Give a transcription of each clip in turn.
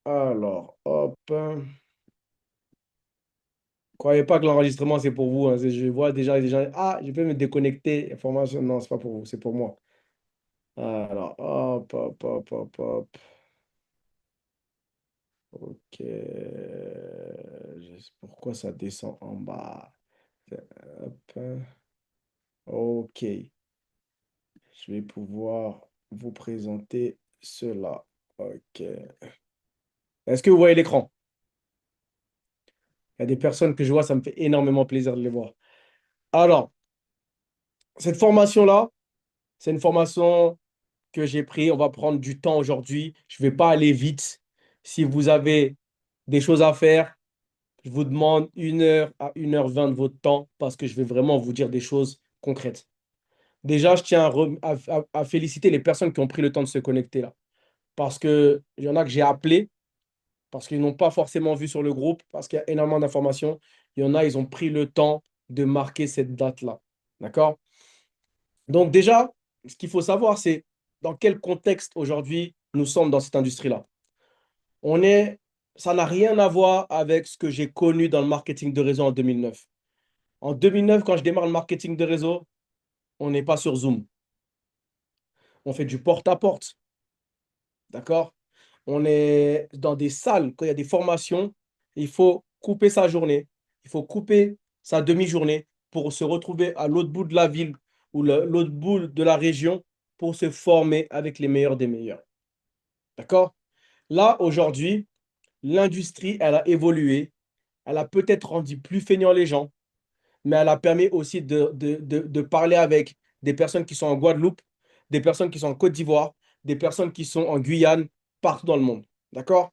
Alors, hop. Croyez pas que l'enregistrement, c'est pour vous, hein. Je vois déjà les gens. Ah, je peux me déconnecter. Information. Non, c'est pas pour vous, c'est pour moi. Alors, hop, hop, hop, hop, hop. Ok. Pourquoi ça descend en bas? Hop. Ok. Je vais pouvoir vous présenter cela. Ok. Est-ce que vous voyez l'écran? Il y a des personnes que je vois, ça me fait énormément plaisir de les voir. Alors, cette formation-là, c'est une formation que j'ai prise. On va prendre du temps aujourd'hui. Je ne vais pas aller vite. Si vous avez des choses à faire, je vous demande 1 heure à 1 h 20 de votre temps parce que je vais vraiment vous dire des choses concrètes. Déjà, je tiens à féliciter les personnes qui ont pris le temps de se connecter là. Parce qu'il y en a que j'ai appelé, parce qu'ils n'ont pas forcément vu sur le groupe, parce qu'il y a énormément d'informations. Il y en a, ils ont pris le temps de marquer cette date-là. D'accord? Donc déjà, ce qu'il faut savoir, c'est dans quel contexte aujourd'hui nous sommes dans cette industrie-là. On est, ça n'a rien à voir avec ce que j'ai connu dans le marketing de réseau en 2009. En 2009, quand je démarre le marketing de réseau, on n'est pas sur Zoom. On fait du porte-à-porte. D'accord? On est dans des salles, quand il y a des formations, il faut couper sa journée, il faut couper sa demi-journée pour se retrouver à l'autre bout de la ville ou l'autre bout de la région pour se former avec les meilleurs des meilleurs. D'accord? Là, aujourd'hui, l'industrie, elle a évolué, elle a peut-être rendu plus feignant les gens, mais elle a permis aussi de parler avec des personnes qui sont en Guadeloupe, des personnes qui sont en Côte d'Ivoire, des personnes qui sont en Guyane, partout dans le monde. D'accord?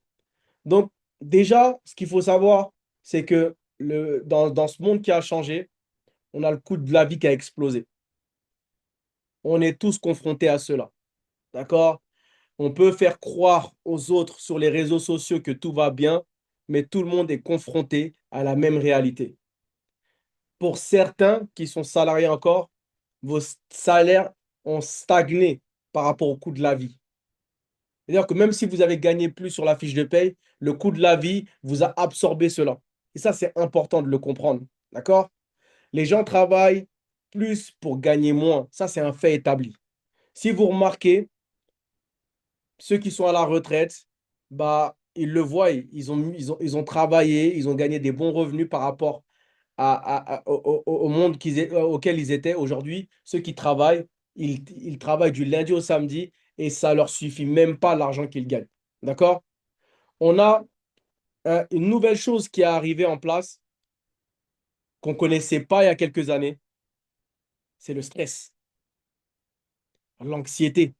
Donc, déjà, ce qu'il faut savoir, c'est que dans ce monde qui a changé, on a le coût de la vie qui a explosé. On est tous confrontés à cela. D'accord? On peut faire croire aux autres sur les réseaux sociaux que tout va bien, mais tout le monde est confronté à la même réalité. Pour certains qui sont salariés encore, vos salaires ont stagné par rapport au coût de la vie. C'est-à-dire que même si vous avez gagné plus sur la fiche de paye, le coût de la vie vous a absorbé cela. Et ça, c'est important de le comprendre. D'accord? Les gens travaillent plus pour gagner moins. Ça, c'est un fait établi. Si vous remarquez, ceux qui sont à la retraite, bah, ils le voient, ils ont travaillé, ils ont gagné des bons revenus par rapport au monde auquel ils étaient. Aujourd'hui, ceux qui travaillent, ils travaillent du lundi au samedi et ça leur suffit même pas l'argent qu'ils gagnent. D'accord? On a une nouvelle chose qui est arrivée en place qu'on ne connaissait pas il y a quelques années, c'est le stress, l'anxiété,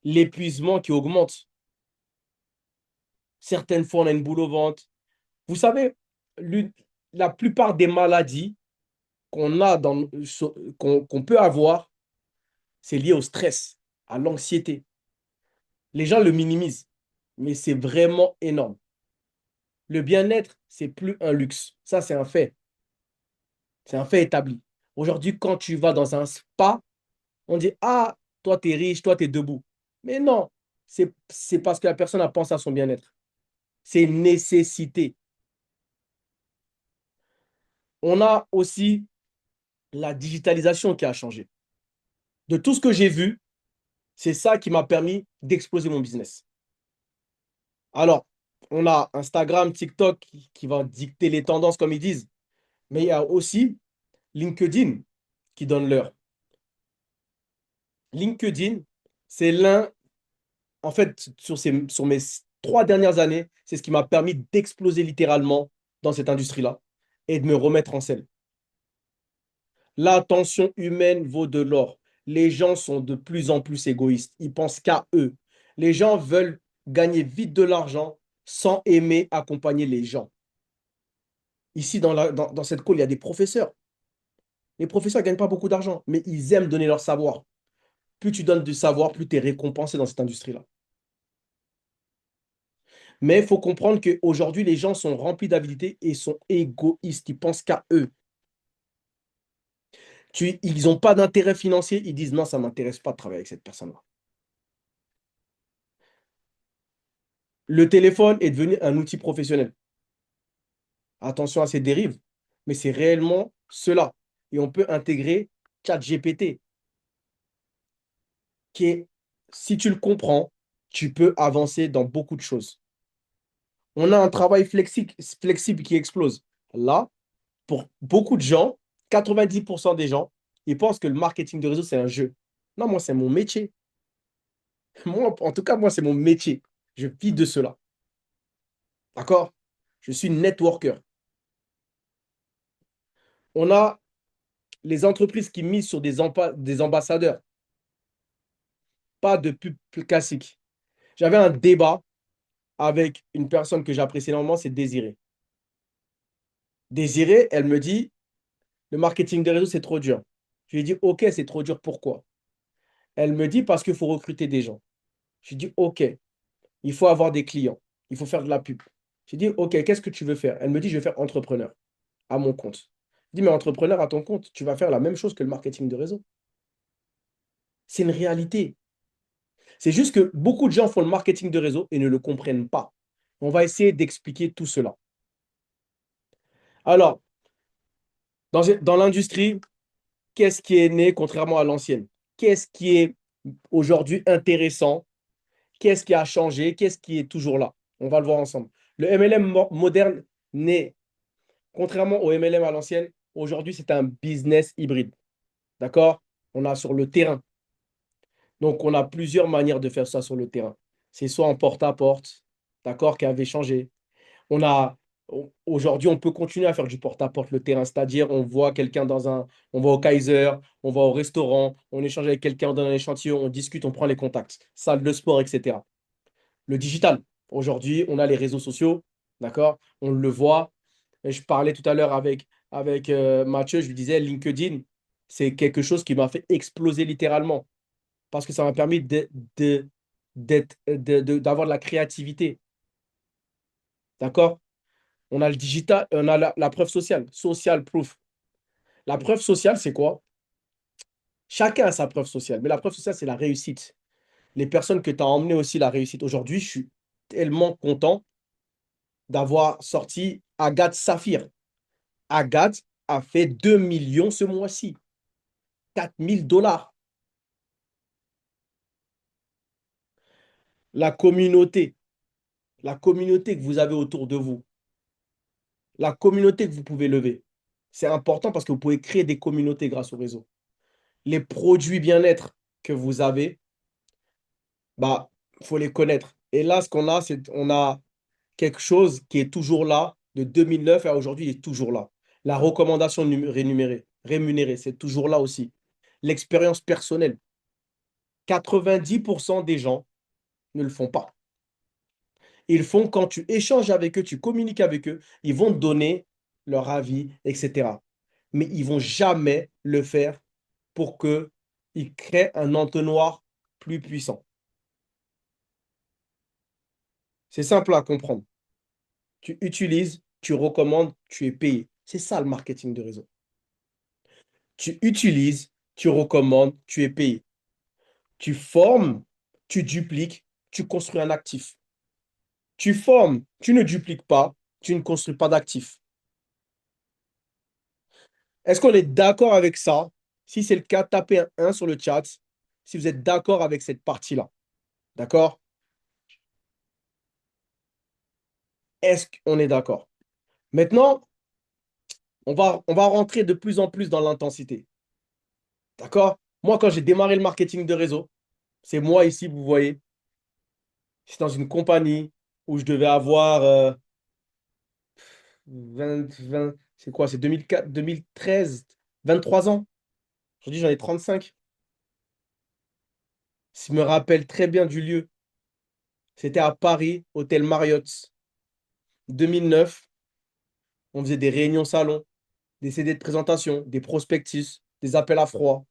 l'épuisement qui augmente. Certaines fois, on a une boule au ventre. Vous savez, l'une- la plupart des maladies qu'on a qu'on peut avoir, c'est lié au stress, à l'anxiété. Les gens le minimisent, mais c'est vraiment énorme. Le bien-être, c'est plus un luxe. Ça, c'est un fait. C'est un fait établi. Aujourd'hui, quand tu vas dans un spa, on dit, ah, toi, tu es riche, toi, tu es debout. Mais non, c'est parce que la personne a pensé à son bien-être. C'est une nécessité. On a aussi la digitalisation qui a changé. De tout ce que j'ai vu, c'est ça qui m'a permis d'exploser mon business. Alors, on a Instagram, TikTok qui va dicter les tendances, comme ils disent, mais il y a aussi LinkedIn qui donne l'heure. LinkedIn, c'est en fait, sur mes 3 dernières années, c'est ce qui m'a permis d'exploser littéralement dans cette industrie-là et de me remettre en selle. L'attention humaine vaut de l'or. Les gens sont de plus en plus égoïstes. Ils pensent qu'à eux. Les gens veulent gagner vite de l'argent sans aimer accompagner les gens. Ici, dans cette call, il y a des professeurs. Les professeurs ne gagnent pas beaucoup d'argent, mais ils aiment donner leur savoir. Plus tu donnes du savoir, plus tu es récompensé dans cette industrie-là. Mais il faut comprendre qu'aujourd'hui, les gens sont remplis d'avidité et sont égoïstes. Ils pensent qu'à eux. Ils n'ont pas d'intérêt financier. Ils disent non, ça ne m'intéresse pas de travailler avec cette personne-là. Le téléphone est devenu un outil professionnel. Attention à ces dérives, mais c'est réellement cela. Et on peut intégrer ChatGPT, qui est, si tu le comprends, tu peux avancer dans beaucoup de choses. On a un travail flexible qui explose. Là, pour beaucoup de gens, 90% des gens, ils pensent que le marketing de réseau, c'est un jeu. Non, moi, c'est mon métier. Moi, en tout cas, moi, c'est mon métier. Je vis de cela. D'accord? Je suis networker. On a les entreprises qui misent sur des ambassadeurs, pas de pub classique. J'avais un débat avec une personne que j'apprécie énormément, c'est Désirée. Désirée, elle me dit, le marketing de réseau, c'est trop dur. Je lui ai dit, OK, c'est trop dur, pourquoi? Elle me dit, parce qu'il faut recruter des gens. Je lui ai dit, OK, il faut avoir des clients, il faut faire de la pub. J'ai dit, OK, qu'est-ce que tu veux faire? Elle me dit, je vais faire entrepreneur à mon compte. Je dis, mais entrepreneur à ton compte, tu vas faire la même chose que le marketing de réseau. C'est une réalité. C'est juste que beaucoup de gens font le marketing de réseau et ne le comprennent pas. On va essayer d'expliquer tout cela. Alors, dans l'industrie, qu'est-ce qui est né contrairement à l'ancienne? Qu'est-ce qui est aujourd'hui intéressant? Qu'est-ce qui a changé? Qu'est-ce qui est toujours là? On va le voir ensemble. Le MLM moderne naît, contrairement au MLM à l'ancienne, aujourd'hui, c'est un business hybride. D'accord? On a sur le terrain. Donc, on a plusieurs manières de faire ça sur le terrain. C'est soit en porte-à-porte, d'accord, qui avait changé. On a Aujourd'hui, on peut continuer à faire du porte-à-porte le terrain, c'est-à-dire on voit quelqu'un on va au Kaiser, on va au restaurant, on échange avec quelqu'un, on donne un échantillon, on discute, on prend les contacts, salle de sport, etc. Le digital, aujourd'hui, on a les réseaux sociaux, d'accord? On le voit. Et je parlais tout à l'heure avec Mathieu, je lui disais LinkedIn, c'est quelque chose qui m'a fait exploser littéralement parce que ça m'a permis d'avoir de la créativité, d'accord? On a le digital, on a la preuve sociale, social proof. La preuve sociale, c'est quoi? Chacun a sa preuve sociale, mais la preuve sociale, c'est la réussite. Les personnes que tu as emmenées aussi la réussite. Aujourd'hui, je suis tellement content d'avoir sorti Agathe Saphir. Agathe a fait 2 millions ce mois-ci. 4 000 $. La communauté, la communauté que vous avez autour de vous, la communauté que vous pouvez lever. C'est important parce que vous pouvez créer des communautés grâce au réseau. Les produits bien-être que vous avez, bah, faut les connaître. Et là, ce qu'on a, c'est on a quelque chose qui est toujours là, de 2009 à aujourd'hui, il est toujours là. La recommandation rémunérée, c'est toujours là aussi. L'expérience personnelle, 90% des gens ne le font pas. Ils font quand tu échanges avec eux, tu communiques avec eux, ils vont te donner leur avis, etc. Mais ils vont jamais le faire pour qu'ils créent un entonnoir plus puissant. C'est simple à comprendre. Tu utilises, tu recommandes, tu es payé. C'est ça le marketing de réseau. Tu utilises, tu recommandes, tu es payé. Tu formes, tu dupliques, tu construis un actif. Tu formes, tu ne dupliques pas, tu ne construis pas d'actif. Est-ce qu'on est d'accord avec ça? Si c'est le cas, tapez un 1 sur le chat si vous êtes d'accord avec cette partie-là. D'accord? Est-ce qu'on est d'accord? Maintenant, on va rentrer de plus en plus dans l'intensité. D'accord? Moi, quand j'ai démarré le marketing de réseau, c'est moi ici, vous voyez, j'étais dans une compagnie où je devais avoir 20, c'est quoi? C'est 2004, 2013, 23 ans. Aujourd'hui, j'en ai 35. Je me rappelle très bien du lieu. C'était à Paris, hôtel Marriott. 2009, on faisait des réunions salon, des CD de présentation, des prospectus, des appels à froid.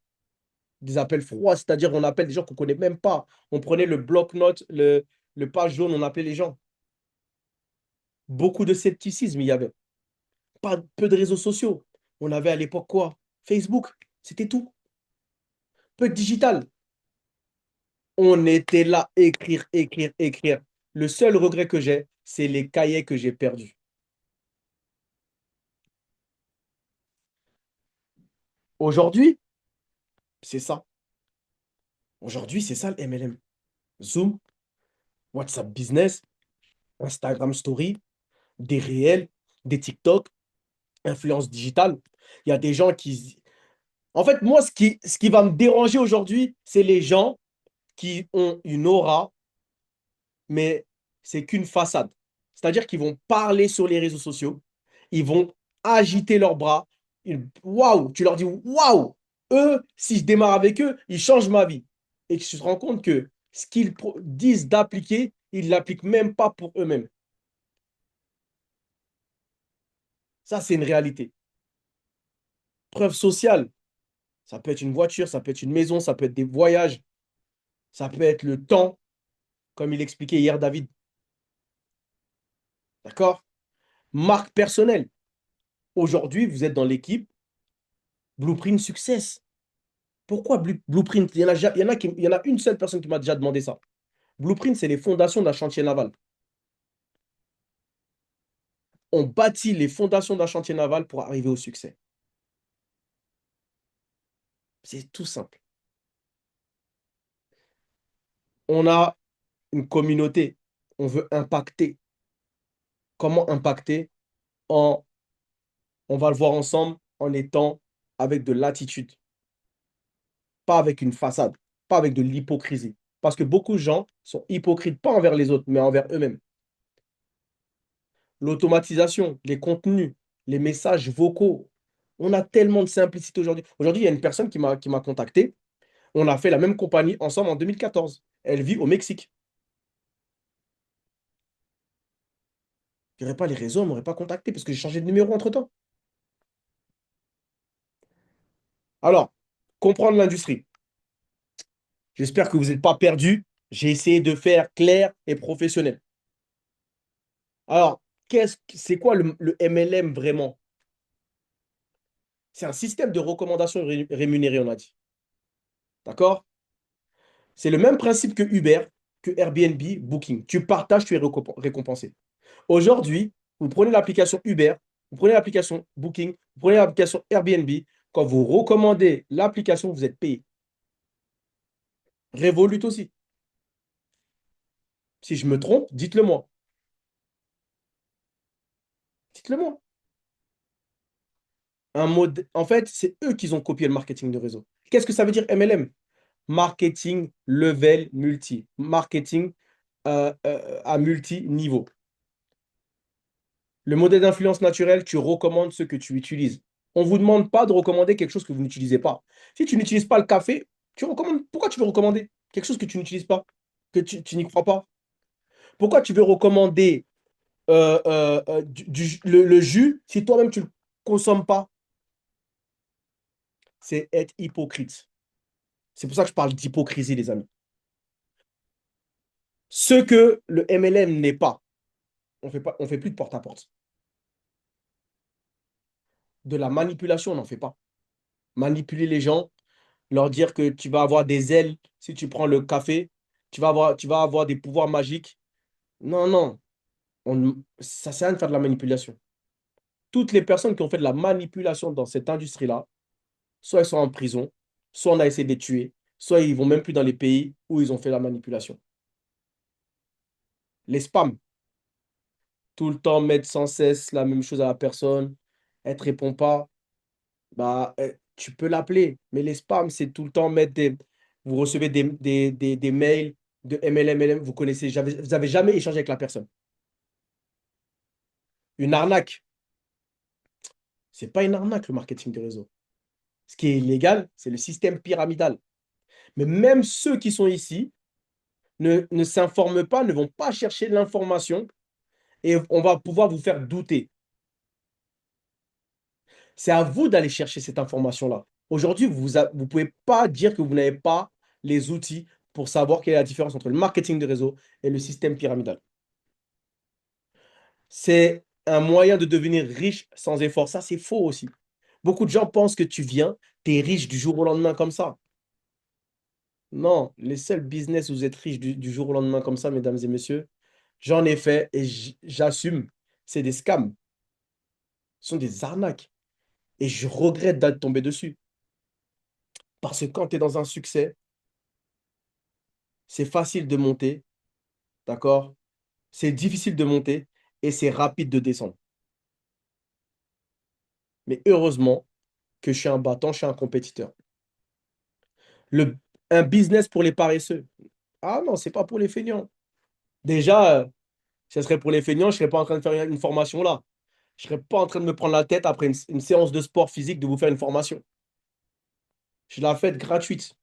Des appels froids, c'est-à-dire on appelle des gens qu'on ne connaît même pas. On prenait le bloc-notes, le page jaune, on appelait les gens. Beaucoup de scepticisme, il y avait. Pas peu de réseaux sociaux. On avait à l'époque quoi? Facebook, c'était tout. Peu de digital. On était là, écrire, écrire, écrire. Le seul regret que j'ai, c'est les cahiers que j'ai perdus. Aujourd'hui, c'est ça. Aujourd'hui, c'est ça le MLM. Zoom, WhatsApp Business, Instagram Story, des réels, des TikTok, influence digitale. Il y a des gens qui... En fait, moi, ce qui va me déranger aujourd'hui, c'est les gens qui ont une aura, mais c'est qu'une façade. C'est-à-dire qu'ils vont parler sur les réseaux sociaux, ils vont agiter leurs bras. Waouh, tu leur dis waouh, eux, si je démarre avec eux, ils changent ma vie. Et tu te rends compte que ce qu'ils disent d'appliquer, ils ne l'appliquent même pas pour eux-mêmes. Ça, c'est une réalité. Preuve sociale, ça peut être une voiture, ça peut être une maison, ça peut être des voyages, ça peut être le temps, comme il expliquait hier David. D'accord? Marque personnelle. Aujourd'hui, vous êtes dans l'équipe Blueprint Success. Pourquoi Blueprint? Il y en a une seule personne qui m'a déjà demandé ça. Blueprint, c'est les fondations d'un chantier naval. On bâtit les fondations d'un chantier naval pour arriver au succès. C'est tout simple. On a une communauté. On veut impacter. Comment impacter? En, on va le voir ensemble en étant avec de l'attitude, pas avec une façade, pas avec de l'hypocrisie. Parce que beaucoup de gens sont hypocrites, pas envers les autres, mais envers eux-mêmes. L'automatisation, les contenus, les messages vocaux. On a tellement de simplicité aujourd'hui. Aujourd'hui, il y a une personne qui m'a contacté. On a fait la même compagnie ensemble en 2014. Elle vit au Mexique. Il n'y aurait pas les réseaux, elle ne m'aurait pas contacté parce que j'ai changé de numéro entre-temps. Alors, comprendre l'industrie. J'espère que vous n'êtes pas perdus. J'ai essayé de faire clair et professionnel. Alors, c'est quoi le MLM vraiment? C'est un système de recommandation rémunérée, on a dit. D'accord? C'est le même principe que Uber, que Airbnb, Booking. Tu partages, tu es récompensé. Aujourd'hui, vous prenez l'application Uber, vous prenez l'application Booking, vous prenez l'application Airbnb. Quand vous recommandez l'application, vous êtes payé. Revolut aussi. Si je me trompe, dites-le moi. Dites-le moi. En fait, c'est eux qui ont copié le marketing de réseau. Qu'est-ce que ça veut dire MLM? Marketing level multi. Marketing à multi-niveau. Le modèle d'influence naturelle, tu recommandes ce que tu utilises. On ne vous demande pas de recommander quelque chose que vous n'utilisez pas. Si tu n'utilises pas le café, tu recommandes. Pourquoi tu veux recommander quelque chose que tu n'utilises pas, que tu n'y crois pas? Pourquoi tu veux recommander le jus si toi-même tu ne le consommes pas? C'est être hypocrite. C'est pour ça que je parle d'hypocrisie, les amis. Ce que le MLM n'est pas, on fait pas, on fait plus de porte-à-porte. De la manipulation, on n'en fait pas. Manipuler les gens, leur dire que tu vas avoir des ailes si tu prends le café, tu vas avoir des pouvoirs magiques. Non, non, ça sert à rien de faire de la manipulation. Toutes les personnes qui ont fait de la manipulation dans cette industrie-là, soit ils sont en prison, soit on a essayé de les tuer, soit ils vont même plus dans les pays où ils ont fait la manipulation. Les spams, tout le temps mettre sans cesse la même chose à la personne, elle ne te répond pas, bah, tu peux l'appeler. Mais les spams, c'est tout le temps mettre des... Vous recevez des mails de MLM, vous connaissez, vous n'avez jamais échangé avec la personne. Une arnaque, c'est pas une arnaque, le marketing de réseau. Ce qui est illégal, c'est le système pyramidal. Mais même ceux qui sont ici ne s'informent pas, ne vont pas chercher l'information et on va pouvoir vous faire douter. C'est à vous d'aller chercher cette information-là. Aujourd'hui, vous ne pouvez pas dire que vous n'avez pas les outils pour savoir quelle est la différence entre le marketing de réseau et le système pyramidal. C'est un moyen de devenir riche sans effort. Ça, c'est faux aussi. Beaucoup de gens pensent que tu viens, tu es riche du jour au lendemain comme ça. Non, les seuls business où vous êtes riche du jour au lendemain comme ça, mesdames et messieurs, J'en ai fait et j'assume. C'est des scams. Ce sont des arnaques. Et je regrette d'être tombé dessus. Parce que quand tu es dans un succès, c'est facile de monter, d'accord? C'est difficile de monter et c'est rapide de descendre. Mais heureusement que je suis un battant, je suis un compétiteur. Le, un business pour les paresseux. Ah non, c'est pas pour les feignants. Déjà, ce serait pour les feignants, je serais pas en train de faire une formation là. Je serais pas en train de me prendre la tête après une séance de sport physique de vous faire une formation. Je la fais gratuite.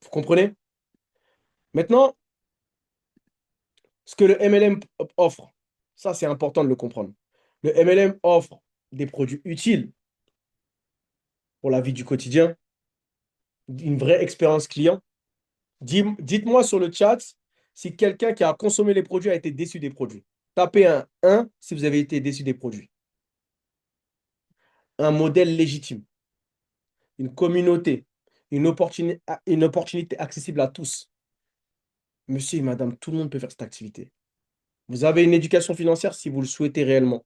Vous comprenez? Maintenant, ce que le MLM offre, ça c'est important de le comprendre. Le MLM offre des produits utiles pour la vie du quotidien, une vraie expérience client. Dites-moi sur le chat si quelqu'un qui a consommé les produits a été déçu des produits. Tapez un 1 si vous avez été déçu des produits. Un modèle légitime, une communauté, une opportunité accessible à tous. Monsieur et madame, tout le monde peut faire cette activité. Vous avez une éducation financière si vous le souhaitez réellement.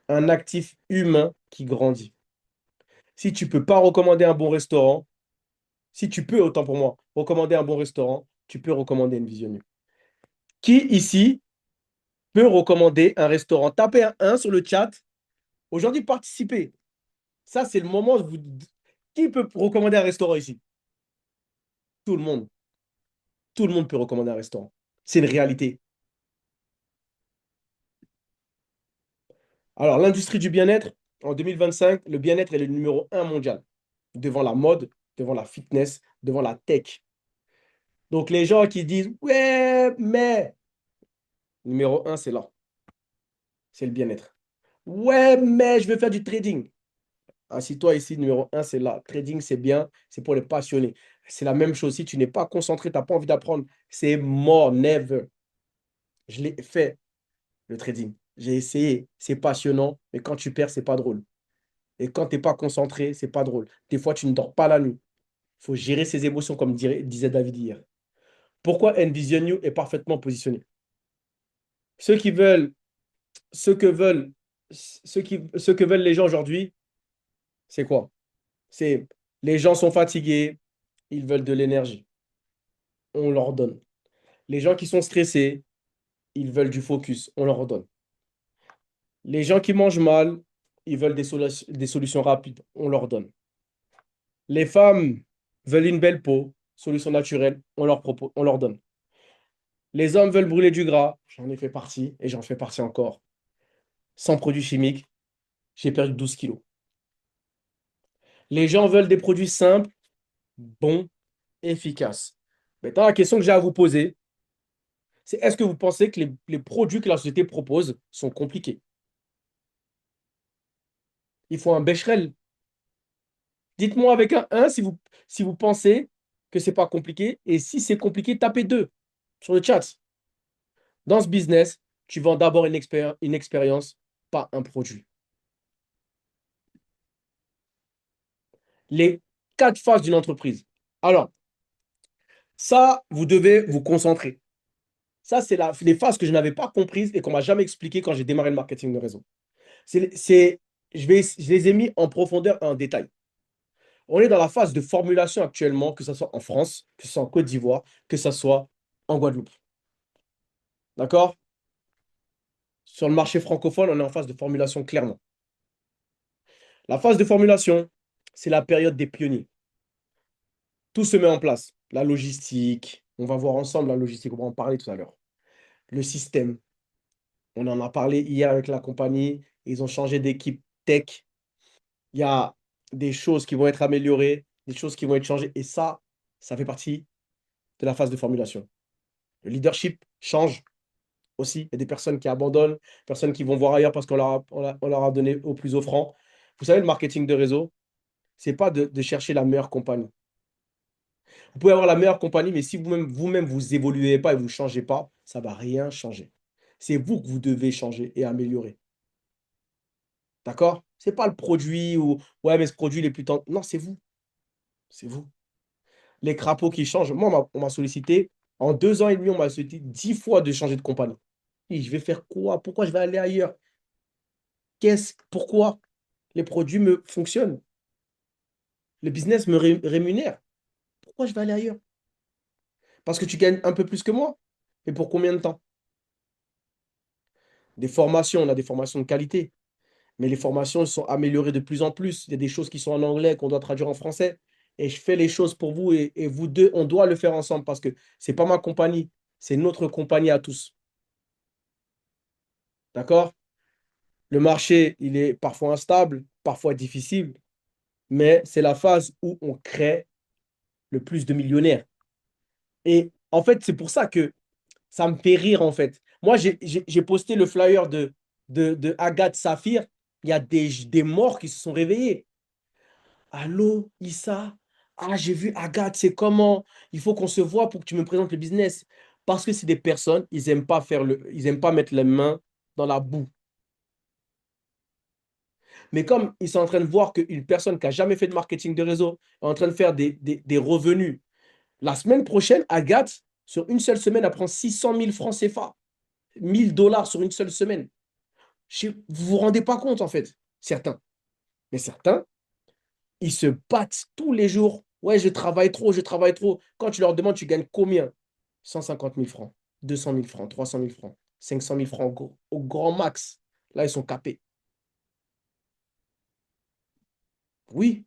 Un actif humain qui grandit. Si tu ne peux pas recommander un bon restaurant, si tu peux, autant pour moi, recommander un bon restaurant, tu peux recommander une Vision U. Qui ici peut recommander un restaurant? Tapez un 1 sur le chat. Aujourd'hui, participez. Ça, c'est le moment où vous... Qui peut recommander un restaurant ici? Tout le monde. Tout le monde peut recommander un restaurant. C'est une réalité. Alors, l'industrie du bien-être, en 2025, le bien-être est le numéro 1 mondial. Devant la mode, devant la fitness, devant la tech. Donc, les gens qui disent, ouais, mais numéro 1, c'est là. C'est le bien-être. Ouais, mais je veux faire du trading. Assis-toi ici, numéro 1, c'est là. Trading, c'est bien, c'est pour les passionnés. C'est la même chose. Si tu n'es pas concentré, tu n'as pas envie d'apprendre, c'est mort, never. Je l'ai fait, le trading. J'ai essayé, c'est passionnant, mais quand tu perds, c'est pas drôle. Et quand tu n'es pas concentré, c'est pas drôle. Des fois, tu ne dors pas la nuit. Il faut gérer ses émotions, comme disait David hier. Pourquoi Envision You est parfaitement positionné? Ceux qui veulent, ce que veulent, ce que veulent les gens aujourd'hui, c'est quoi? C'est les gens sont fatigués, ils veulent de l'énergie. On leur donne. Les gens qui sont stressés, ils veulent du focus. On leur donne. Les gens qui mangent mal, ils veulent des solutions rapides. On leur donne. Les femmes veulent une belle peau, solution naturelle. On leur propose, on leur donne. Les hommes veulent brûler du gras. J'en ai fait partie et j'en fais partie encore. Sans produits chimiques, j'ai perdu 12 kilos. Les gens veulent des produits simples, bons, efficaces. Maintenant, la question que j'ai à vous poser, c'est est-ce que vous pensez que les produits que la société propose sont compliqués? Il faut un Becherel. Dites-moi avec un 1 si vous pensez que c'est pas compliqué. Et si c'est compliqué, tapez 2 sur le chat. Dans ce business, tu vends d'abord une expérience, pas un produit. Les 4 phases d'une entreprise. Alors, ça, vous devez vous concentrer. Ça, c'est les phases que je n'avais pas comprises et qu'on m'a jamais expliquées quand j'ai démarré le marketing de réseau. Je les ai mis en profondeur et en détail. On est dans la phase de formulation actuellement, que ce soit en France, que ce soit en Côte d'Ivoire, que ce soit en Guadeloupe. D'accord? Sur le marché francophone, on est en phase de formulation clairement. La phase de formulation, c'est la période des pionniers. Tout se met en place. La logistique, on va voir ensemble la logistique, on va en parler tout à l'heure. Le système, on en a parlé hier avec la compagnie, ils ont changé d'équipe tech. Il y a des choses qui vont être améliorées, des choses qui vont être changées, et ça fait partie de la phase de formulation. Le leadership change aussi. Il y a des personnes qui abandonnent, personnes qui vont voir ailleurs parce on leur a donné au plus offrant. Vous savez, le marketing de réseau, c'est pas de chercher la meilleure compagnie. Vous pouvez avoir la meilleure compagnie, mais si vous-même, vous évoluez pas et vous ne changez pas, ça ne va rien changer. C'est vous que vous devez changer et améliorer. D'accord? Ce n'est pas le produit ou ouais, mais ce produit il est plus Non, c'est vous. C'est vous. Les crapauds qui changent. Moi, on m'a sollicité. En 2 ans et demi, on m'a sollicité 10 fois de changer de compagnie. Et je vais faire quoi? Pourquoi je vais aller ailleurs? Pourquoi? Les produits me fonctionnent. Le business me rémunère. Pourquoi je vais aller ailleurs? Parce que tu gagnes un peu plus que moi. Et pour combien de temps? Des formations, on a des formations de qualité. Mais les formations sont améliorées de plus en plus. Il y a des choses qui sont en anglais qu'on doit traduire en français. Et je fais les choses pour vous et vous deux, on doit le faire ensemble parce que c'est pas ma compagnie, c'est notre compagnie à tous. D'accord? Le marché, il est parfois instable, parfois difficile, mais c'est la phase où on crée le plus de millionnaires. Et en fait, c'est pour ça que ça me fait rire, en fait. Moi, j'ai posté le flyer de Agathe Saphir. Il y a des morts qui se sont réveillés. Allô, Issa? Ah, j'ai vu Agathe, c'est comment? Il faut qu'on se voit pour que tu me présentes le business. Parce que c'est des personnes, ils aiment pas mettre les mains dans la boue. Mais comme ils sont en train de voir qu'une personne qui a jamais fait de marketing de réseau est en train de faire des revenus, la semaine prochaine, Agathe, sur une seule semaine, elle prend 600 000 francs CFA, 1 000 $ sur une seule semaine. Vous vous rendez pas compte, en fait, certains. Mais certains, ils se battent tous les jours. Ouais, je travaille trop, je travaille trop. Quand tu leur demandes, tu gagnes combien? 150 000 francs, 200 000 francs, 300 000 francs, 500 000 francs au grand max. Là, ils sont capés. Oui,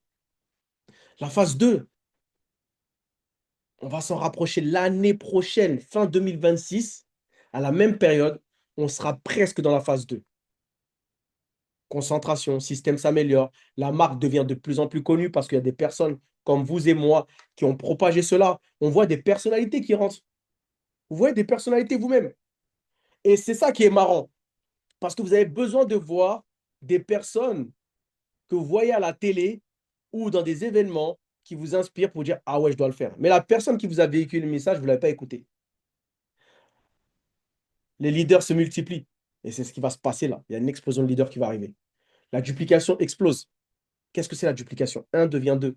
la phase 2, on va s'en rapprocher l'année prochaine, fin 2026. À la même période, on sera presque dans la phase 2. Concentration, système s'améliore, la marque devient de plus en plus connue parce qu'il y a des personnes comme vous et moi qui ont propagé cela. On voit des personnalités qui rentrent. Vous voyez des personnalités vous-même. Et c'est ça qui est marrant, parce que vous avez besoin de voir des personnes que vous voyez à la télé ou dans des événements qui vous inspirent pour dire, ah ouais, je dois le faire. Mais la personne qui vous a véhiculé le message, vous ne l'avez pas écouté. Les leaders se multiplient. Et c'est ce qui va se passer là. Il y a une explosion de leaders qui va arriver. La duplication explose. Qu'est-ce que c'est la duplication? Un devient deux.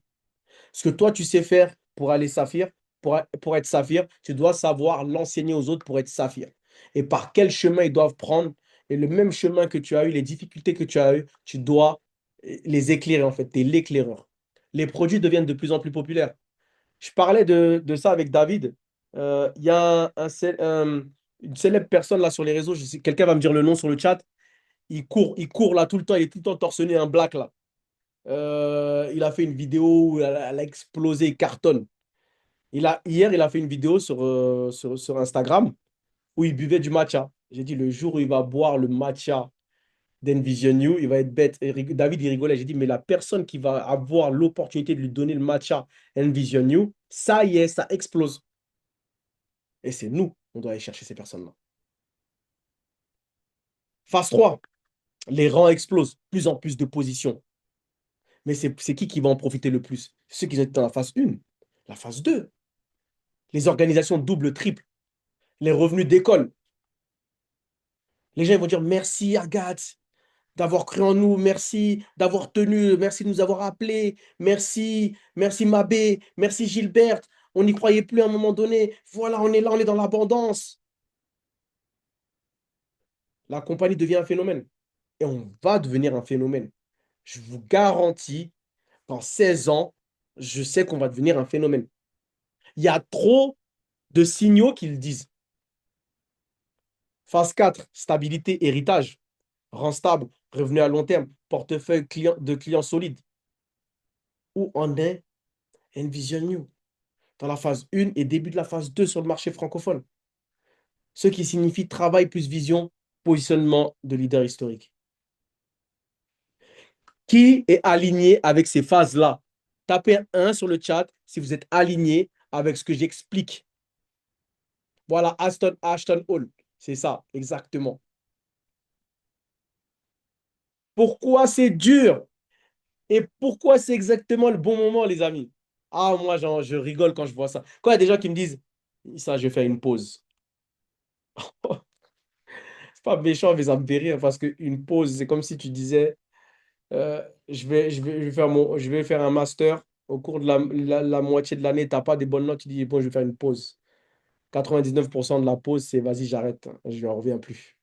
Ce que toi, tu sais faire pour aller saphir, pour être saphir, tu dois savoir l'enseigner aux autres pour être saphir. Et par quel chemin ils doivent prendre. Et le même chemin que tu as eu, les difficultés que tu as eues, tu dois les éclairer en fait. Tu es l'éclaireur. Les produits deviennent de plus en plus populaires. Je parlais de ça avec David. Il y a une célèbre personne là sur les réseaux, quelqu'un va me dire le nom sur le chat. Il court là tout le temps, il est tout le temps torse nu, un black là. Il a fait une vidéo où elle a explosé, il cartonne. Hier, il a fait une vidéo sur Instagram où il buvait du matcha. J'ai dit, le jour où il va boire le matcha d'Envision You, il va être bête. David, il rigolait. J'ai dit, mais la personne qui va avoir l'opportunité de lui donner le matcha Envision You, ça y est, ça explose. Et c'est nous, on doit aller chercher ces personnes-là. Phase 3, les rangs explosent. Plus en plus de positions. Mais c'est qui va en profiter le plus? Ceux qui étaient dans la phase 1, la phase 2. Les organisations double, triple, les revenus d'école. Les gens ils vont dire merci Agathe d'avoir cru en nous, merci d'avoir tenu, merci de nous avoir appelés, merci, merci Mabé, merci Gilberte. On n'y croyait plus à un moment donné. Voilà, on est là, on est dans l'abondance. La compagnie devient un phénomène. Et on va devenir un phénomène. Je vous garantis, dans 16 ans, je sais qu'on va devenir un phénomène. Il y a trop de signaux qui le disent. Phase 4, stabilité, héritage. Rang stable, revenu à long terme, portefeuille de clients solides. Où en est Envision New? Dans la phase 1 et début de la phase 2 sur le marché francophone. Ce qui signifie travail plus vision, positionnement de leader historique. Qui est aligné avec ces phases-là? Tapez un sur le chat si vous êtes aligné avec ce que j'explique. Voilà, Ashton Hall. C'est ça, exactement. Pourquoi c'est dur? Et pourquoi c'est exactement le bon moment, les amis? Ah, moi, genre, je rigole quand je vois ça. Quand il y a des gens qui me disent, ça, je vais faire une pause. C'est pas méchant, mais ça me fait rire parce qu'une pause, c'est comme si tu disais, je vais faire un master au cours de la moitié de l'année, tu n'as pas des bonnes notes, tu dis, bon, je vais faire une pause. 99% de la pause, c'est vas-y, j'arrête, je n'en reviens plus.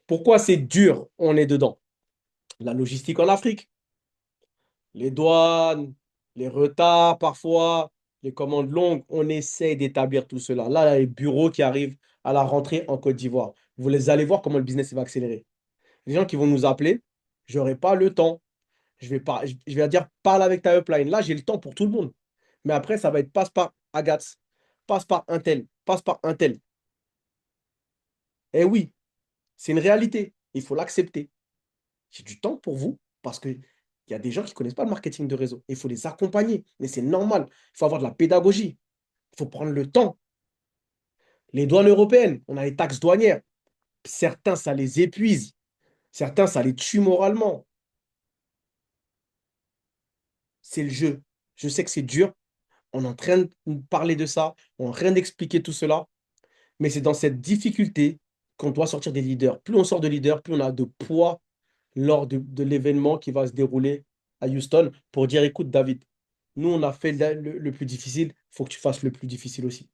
Pourquoi c'est dur? On est dedans. La logistique en Afrique, les douanes, les retards parfois, les commandes longues, on essaie d'établir tout cela. Là, il y a les bureaux qui arrivent à la rentrée en Côte d'Ivoire. Vous les allez voir comment le business va accélérer. Les gens qui vont nous appeler, je n'aurai pas le temps. Je vais pas, je vais dire, parle avec ta upline. Là, j'ai le temps pour tout le monde. Mais après, ça va être passe par Agathe, passe par un tel, passe par un tel. Eh oui, c'est une réalité. Il faut l'accepter. J'ai du temps pour vous parce qu'il y a des gens qui ne connaissent pas le marketing de réseau. Il faut les accompagner. Mais c'est normal. Il faut avoir de la pédagogie. Il faut prendre le temps. Les douanes européennes, on a les taxes douanières. Certains, ça les épuise. Certains, ça les tue moralement. C'est le jeu. Je sais que c'est dur. On est en train de parler de ça. On est en train d'expliquer tout cela. Mais c'est dans cette difficulté qu'on doit sortir des leaders. Plus on sort de leaders, plus on a de poids lors de l'événement qui va se dérouler à Houston pour dire, écoute, David, nous, on a fait le plus difficile, il faut que tu fasses le plus difficile aussi.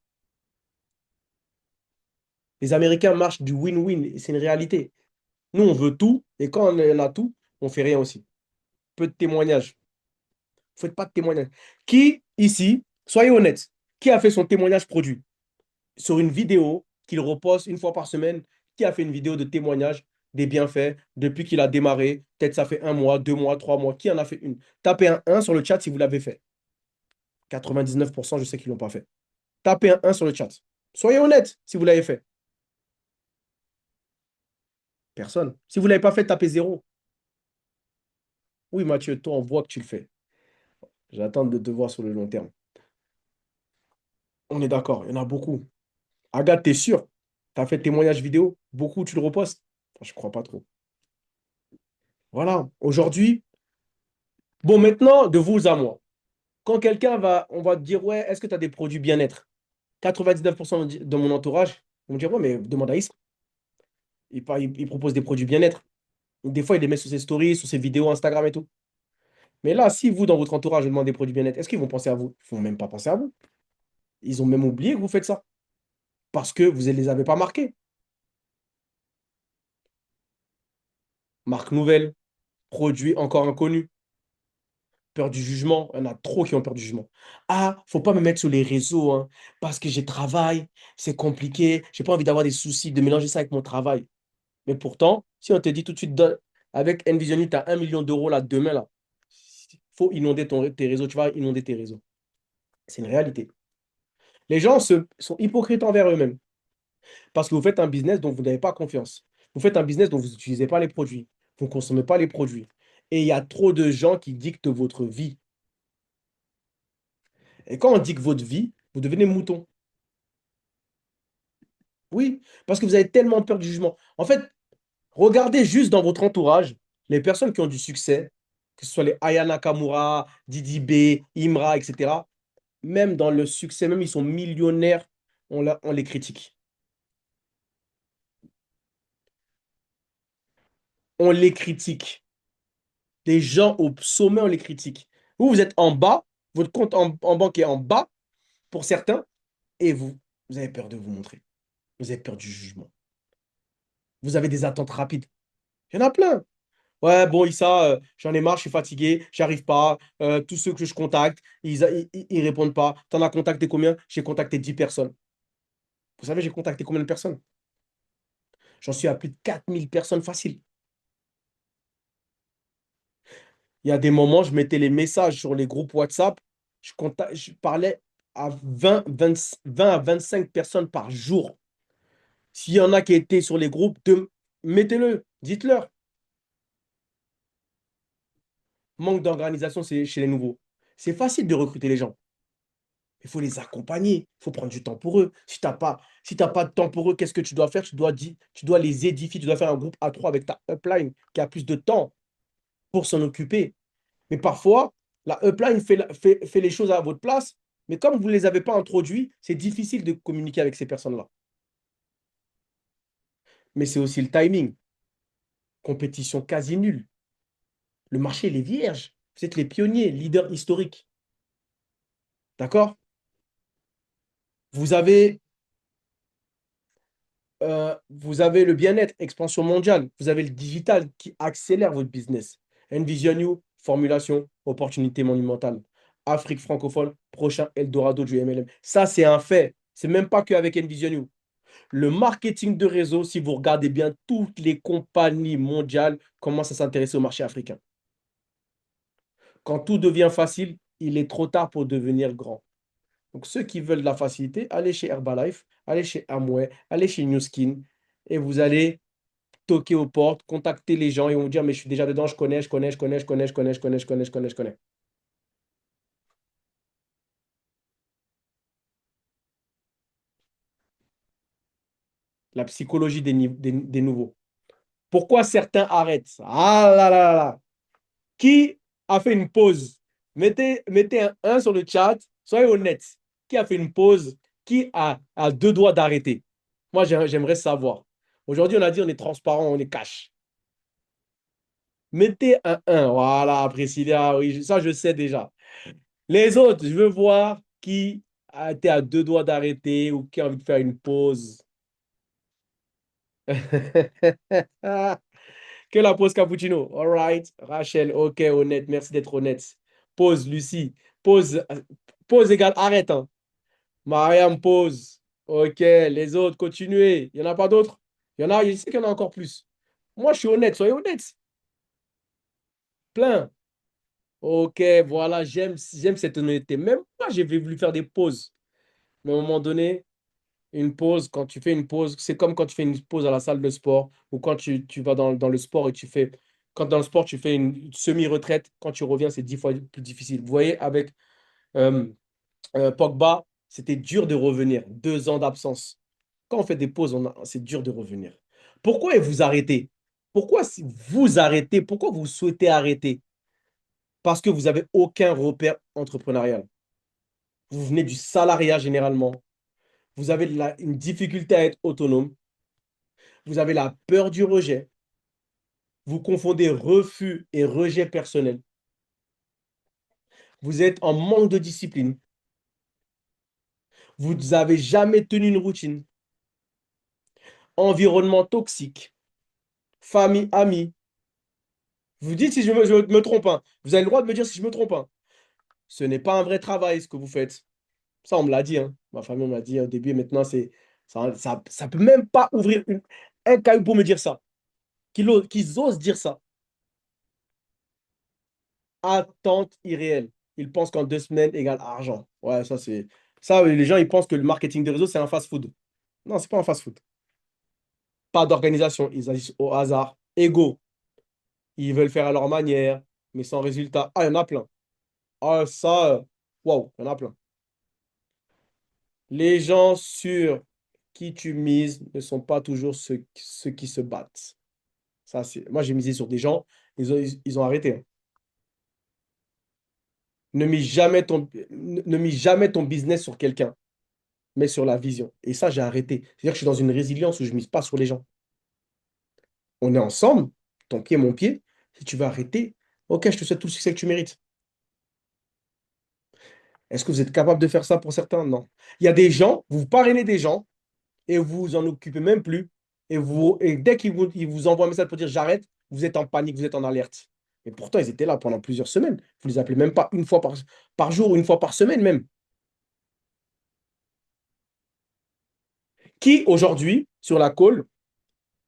Les Américains marchent du win-win, et c'est une réalité. Nous, on veut tout, et quand on a tout, on fait rien aussi. Peu de témoignages. Faites pas de témoignages. Qui, ici, soyez honnête, qui a fait son témoignage produit sur une vidéo qu'il repose une fois par semaine, qui a fait une vidéo de témoignage des bienfaits depuis qu'il a démarré? Peut-être ça fait un mois, 2 mois, 3 mois. Qui en a fait une? Tapez un 1 sur le chat si vous l'avez fait. 99%, je sais qu'ils ne l'ont pas fait. Tapez un 1 sur le chat. Soyez honnête si vous l'avez fait. Personne. Si vous ne l'avez pas fait, tapez zéro. Oui, Mathieu, toi, on voit que tu le fais. J'attends de te voir sur le long terme. On est d'accord, il y en a beaucoup. Agathe, t'es sûr? Tu as fait témoignage vidéo? Beaucoup, tu le repostes? Enfin, je ne crois pas trop. Voilà. Aujourd'hui, bon, maintenant, de vous à moi. Quand quelqu'un va, on va te dire, ouais, est-ce que tu as des produits bien-être? 99% de mon entourage vont me dire, ouais, mais demande à Isra. Il propose des produits bien-être. Des fois, il les met sur ses stories, sur ses vidéos Instagram et tout. Mais là, si vous, dans votre entourage, vous demandez des produits bien-être, est-ce qu'ils vont penser à vous? Ils ne vont même pas penser à vous. Ils ont même oublié que vous faites ça. Parce que vous ne les avez pas marqués. Marque nouvelle, produit encore inconnu, peur du jugement. Il y en a trop qui ont peur du jugement. Ah, faut pas me mettre sur les réseaux, hein, parce que j'ai travail, c'est compliqué, j'ai pas envie d'avoir des soucis, de mélanger ça avec mon travail. Mais pourtant, si on te dit tout de suite, avec Envision, tu as 1 million d'euros là, demain, là, faut inonder tes réseaux, tu vas inonder tes réseaux. C'est une réalité. Les gens sont hypocrites envers eux-mêmes parce que vous faites un business dont vous n'avez pas confiance. Vous faites un business dont vous n'utilisez pas les produits. Vous ne consommez pas les produits. Et il y a trop de gens qui dictent votre vie. Et quand on dicte votre vie, vous devenez mouton. Oui, parce que vous avez tellement peur du jugement. En fait, regardez juste dans votre entourage les personnes qui ont du succès, que ce soit les Aya Nakamura, Didi B, Imra, etc. Même dans le succès, même ils sont millionnaires, on les critique. On les critique. Des gens au sommet, on les critique. Vous, vous êtes en bas, votre compte en banque est en bas pour certains, et vous avez peur de vous montrer. Vous avez peur du jugement. Vous avez des attentes rapides. Il y en a plein. Ouais, bon, Issa, j'en ai marre, je suis fatigué, j'arrive pas. Tous ceux que je contacte, ils répondent pas. T'en as contacté combien? J'ai contacté 10 personnes. Vous savez, j'ai contacté combien de personnes? J'en suis à plus de 4 000 personnes faciles. Il y a des moments, je mettais les messages sur les groupes WhatsApp, je parlais à 20 à 25 personnes par jour. S'il y en a qui étaient sur les groupes, mettez-le, dites-leur. Manque d'organisation, c'est chez les nouveaux. C'est facile de recruter les gens. Il faut les accompagner, il faut prendre du temps pour eux. Si t'as pas de temps pour eux, qu'est-ce que tu dois faire? Tu dois les édifier, tu dois faire un groupe A3 avec ta upline qui a plus de temps pour s'en occuper. Mais parfois, la upline fait les choses à votre place, mais comme vous ne les avez pas introduits, c'est difficile de communiquer avec ces personnes-là. Mais c'est aussi le timing. Compétition quasi nulle. Le marché, il est vierge. Vous êtes les pionniers, leaders historiques. D'accord? Vous avez Vous avez le bien-être, expansion mondiale. Vous avez le digital qui accélère votre business. Envision You, formulation, opportunité monumentale. Afrique francophone, prochain Eldorado du MLM. Ça, c'est un fait. C'est même pas qu'avec Envision You. Le marketing de réseau, si vous regardez bien, toutes les compagnies mondiales commencent à s'intéresser au marché africain. Quand tout devient facile, il est trop tard pour devenir grand. Donc, ceux qui veulent de la facilité, allez chez Herbalife, allez chez Amway, allez chez New Skin et vous allez toquer aux portes, contacter les gens et vont dire, mais je suis déjà dedans, je connais, je connais, je connais, je connais, je connais, je connais, je connais, je connais, je connais. La psychologie des nouveaux. Pourquoi certains arrêtent? Ah là là là là. Qui a fait une pause? Mettez un 1 sur le chat, soyez honnête. Qui a fait une pause? Qui a deux doigts d'arrêter? Moi, j'aimerais savoir. Aujourd'hui, on a dit on est transparent, on est cash. Mettez un 1. Voilà, Priscilla, oui, ça je sais déjà. Les autres, je veux voir qui a été à deux doigts d'arrêter ou qui a envie de faire une pause. Que la pause cappuccino. All right. Rachel, ok, honnête. Merci d'être honnête. Pause, Lucie. Pause, pause égale arrête, hein. Mariam, pause. Ok, les autres, continuez. Il n'y en a pas d'autres? Il y en a, je sais qu'il y en a encore plus. Moi, je suis honnête, soyez honnête. Plein. Ok, voilà, j'aime cette honnêteté. Même moi, j'ai voulu faire des pauses. Mais à un moment donné, une pause, quand tu fais une pause, c'est comme quand tu fais une pause à la salle de sport ou quand tu vas dans le sport et tu fais, quand dans le sport, tu fais une semi-retraite, quand tu reviens, c'est 10 fois plus difficile. Vous voyez, avec euh, Pogba, c'était dur de revenir. 2 ans d'absence. Quand on fait des pauses, c'est dur de revenir. Pourquoi vous arrêtez? Pourquoi si vous arrêtez? Pourquoi vous souhaitez arrêter? Parce que vous n'avez aucun repère entrepreneurial. Vous venez du salariat généralement. Vous avez une difficulté à être autonome. Vous avez la peur du rejet. Vous confondez refus et rejet personnel. Vous êtes en manque de discipline. Vous n'avez jamais tenu une routine. Environnement toxique. Famille, amis. Vous dites si je me trompe, hein. Vous avez le droit de me dire si je me trompe, hein. Ce n'est pas un vrai travail ce que vous faites. Ça, on me l'a dit, hein. Ma famille, on m'a dit au début, et maintenant, ça peut même pas ouvrir un caillou pour me dire ça. Qu'ils osent dire ça. Attente irréelle. Ils pensent qu'en 2 semaines égale argent. Ouais, ça, c'est. Ça, les gens, ils pensent que le marketing de réseau, c'est un fast-food. Non, c'est pas un fast-food. Pas d'organisation. Ils agissent au hasard. Ego. Ils veulent faire à leur manière, mais sans résultat. Ah, il y en a plein. Ah, ça, waouh, il y en a plein. Les gens sur qui tu mises ne sont pas toujours ceux qui se battent. Ça, c'est. Moi, j'ai misé sur des gens, ils ont arrêté, hein. Ne mise jamais ton business sur quelqu'un, mais sur la vision. Et ça, j'ai arrêté. C'est-à-dire que je suis dans une résilience où je ne mise pas sur les gens. On est ensemble, ton pied, mon pied. Si tu veux arrêter, ok, je te souhaite tout le succès que tu mérites. Est-ce que vous êtes capable de faire ça pour certains? Non. Il y a des gens, vous parrainez des gens et vous vous en occupez même plus. Et dès qu'ils vous envoient un message pour dire j'arrête, vous êtes en panique, vous êtes en alerte. Mais pourtant, ils étaient là pendant plusieurs semaines. Vous les appelez même pas une fois par jour, une fois par semaine même. Qui aujourd'hui, sur la call,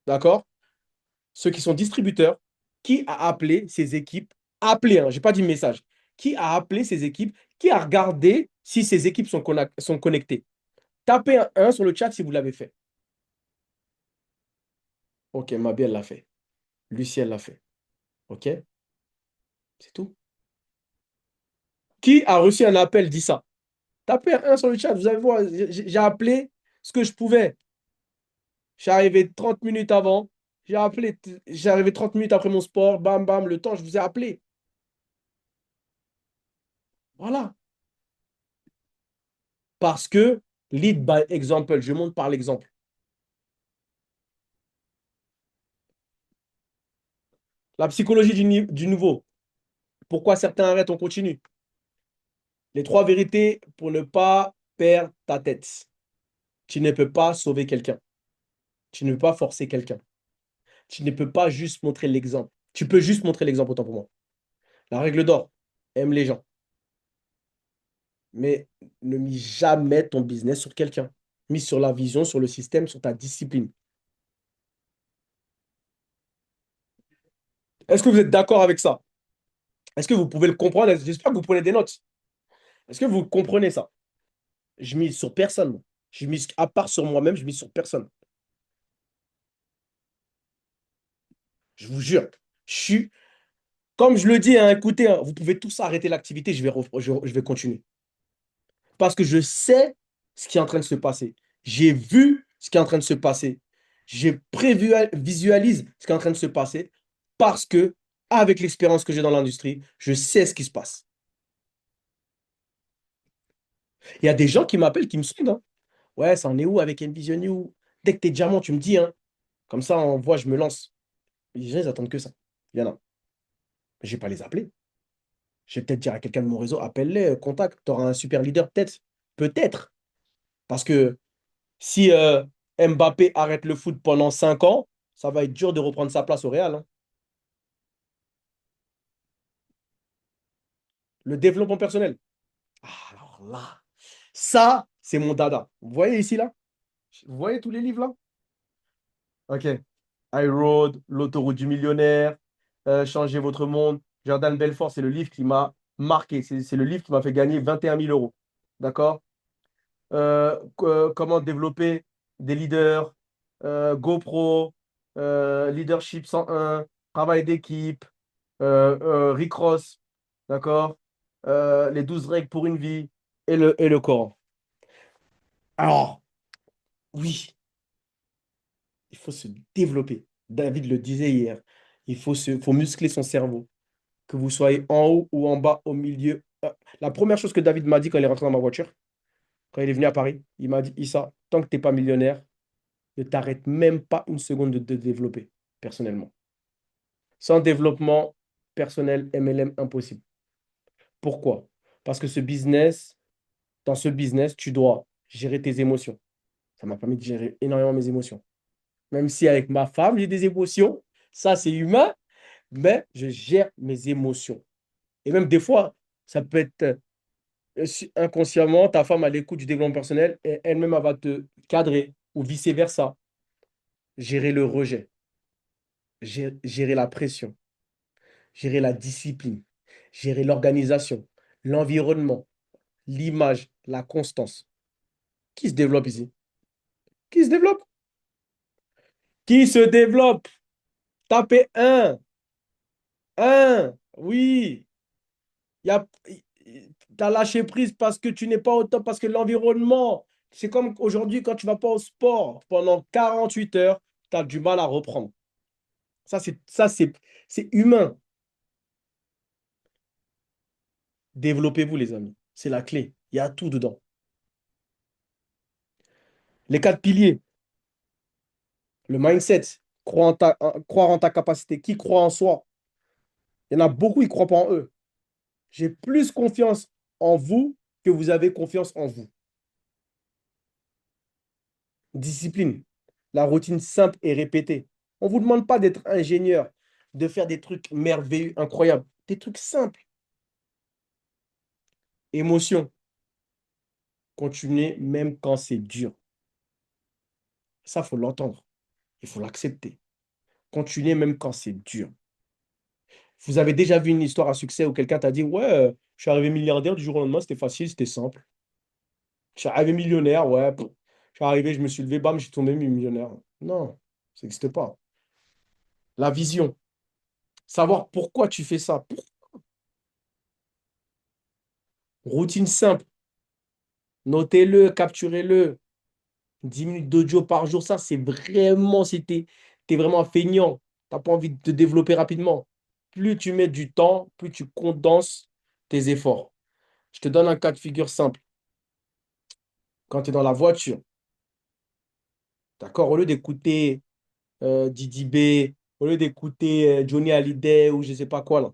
d'accord, ceux qui sont distributeurs, qui a appelé ces équipes, appelé, hein, je n'ai pas dit message, qui a appelé ces équipes, qui a regardé si ces équipes sont connectées. Tapez un 1 sur le chat si vous l'avez fait. Ok, Mabi, elle l'a fait. Lucie, elle l'a fait. Ok, c'est tout. Qui a reçu un appel, dit ça. Tapez un 1 sur le chat, vous allez voir, j'ai appelé ce que je pouvais. Je suis arrivé 30 minutes avant, j'ai arrivé 30 minutes après mon sport, bam, bam, le temps, je vous ai appelé. Voilà. Parce que lead by example, je montre par l'exemple. La psychologie du nouveau. Pourquoi certains arrêtent, on continue. Les 3 vérités pour ne pas perdre ta tête. Tu ne peux pas sauver quelqu'un. Tu ne peux pas forcer quelqu'un. Tu ne peux pas juste montrer l'exemple. Tu peux juste montrer l'exemple autant pour moi. La règle d'or, aime les gens. Mais ne mise jamais ton business sur quelqu'un. Mise sur la vision, sur le système, sur ta discipline. Est-ce que vous êtes d'accord avec ça? Est-ce que vous pouvez le comprendre? J'espère que vous prenez des notes. Est-ce que vous comprenez ça? Je mise sur personne, moi. Je mise, à part sur moi-même, je mise sur personne. Je vous jure. Je suis, comme je le dis, hein, écoutez, hein, vous pouvez tous arrêter l'activité, je vais continuer. Parce que je sais ce qui est en train de se passer. J'ai vu ce qui est en train de se passer. J'ai prévu, visualise ce qui est en train de se passer parce que, avec l'expérience que j'ai dans l'industrie, je sais ce qui se passe. Il y a des gens qui m'appellent, qui me sondent, hein. Ouais, ça en est où avec Envision You? Dès que t'es diamant, tu me dis, hein. Comme ça, on voit, je me lance. Les gens, ils attendent que ça. Il y en a. Je vais pas les appeler. Je vais peut-être dire à quelqu'un de mon réseau, appelle-les, contact, tu auras un super leader, peut-être. Peut-être. Parce que si Mbappé arrête le foot pendant 5 ans, ça va être dur de reprendre sa place au Real, hein. Le développement personnel. Ah, alors là, ça, c'est mon dada. Vous voyez ici, là? Vous voyez tous les livres, là? Ok. High Road, L'autoroute du millionnaire, Changer votre monde. Jordan Belfort, c'est le livre qui m'a marqué. C'est le livre qui m'a fait gagner 21 000 euros. D'accord? Comment développer des leaders, GoPro, Leadership 101, travail d'équipe, Rick Ross, d'accord? Les 12 règles pour une vie et le Coran. Alors, oui, il faut se développer. David le disait hier, faut muscler son cerveau. Que vous soyez en haut ou en bas, au milieu. La première chose que David m'a dit quand il est rentré dans ma voiture, quand il est venu à Paris, il m'a dit, Issa, tant que tu n'es pas millionnaire, ne t'arrête même pas une seconde de te développer personnellement. Sans développement personnel, MLM, impossible. Pourquoi? Parce que dans ce business, tu dois gérer tes émotions. Ça m'a permis de gérer énormément mes émotions. Même si avec ma femme, j'ai des émotions, ça c'est humain, mais je gère mes émotions. Et même des fois, ça peut être inconsciemment, ta femme à l'écoute du développement personnel et elle-même, elle va te cadrer ou vice-versa. Gérer le rejet, gérer la pression, gérer la discipline, gérer l'organisation, l'environnement, l'image, la constance. Qui se développe ici? Qui se développe? Qui se développe? Tapez un. Un. Oui. Il y a, t'as lâché prise parce que tu n'es pas au top, parce que l'environnement, c'est comme aujourd'hui quand tu vas pas au sport pendant 48 heures, tu as du mal à reprendre. C'est humain. Développez-vous, les amis. C'est la clé. Il y a tout dedans. Les 4 piliers, le mindset, croire en ta capacité. Qui croit en soi? Il y en a beaucoup, ils ne croient pas en eux. J'ai plus confiance en vous que vous avez confiance en vous. Discipline, la routine simple et répétée. On ne vous demande pas d'être ingénieur, de faire des trucs merveilleux, incroyables. Des trucs simples. Émotion, continuer même quand c'est dur. Ça, il faut l'entendre. Il faut l'accepter. Continuer même quand c'est dur. Vous avez déjà vu une histoire à succès où quelqu'un t'a dit, ouais, je suis arrivé milliardaire du jour au lendemain, c'était facile, c'était simple. Je suis arrivé millionnaire, ouais. Je suis arrivé, je me suis levé, bam, je suis tombé millionnaire. Non, ça n'existe pas. La vision, savoir pourquoi tu fais ça. Routine simple, notez-le, capturez-le. 10 minutes d'audio par jour, ça, c'est vraiment, si t'es vraiment feignant, t'as pas envie de te développer rapidement. Plus tu mets du temps, plus tu condenses tes efforts. Je te donne un cas de figure simple. Quand tu es dans la voiture, d'accord, au lieu d'écouter Didi B, au lieu d'écouter Johnny Hallyday ou je sais pas quoi, là,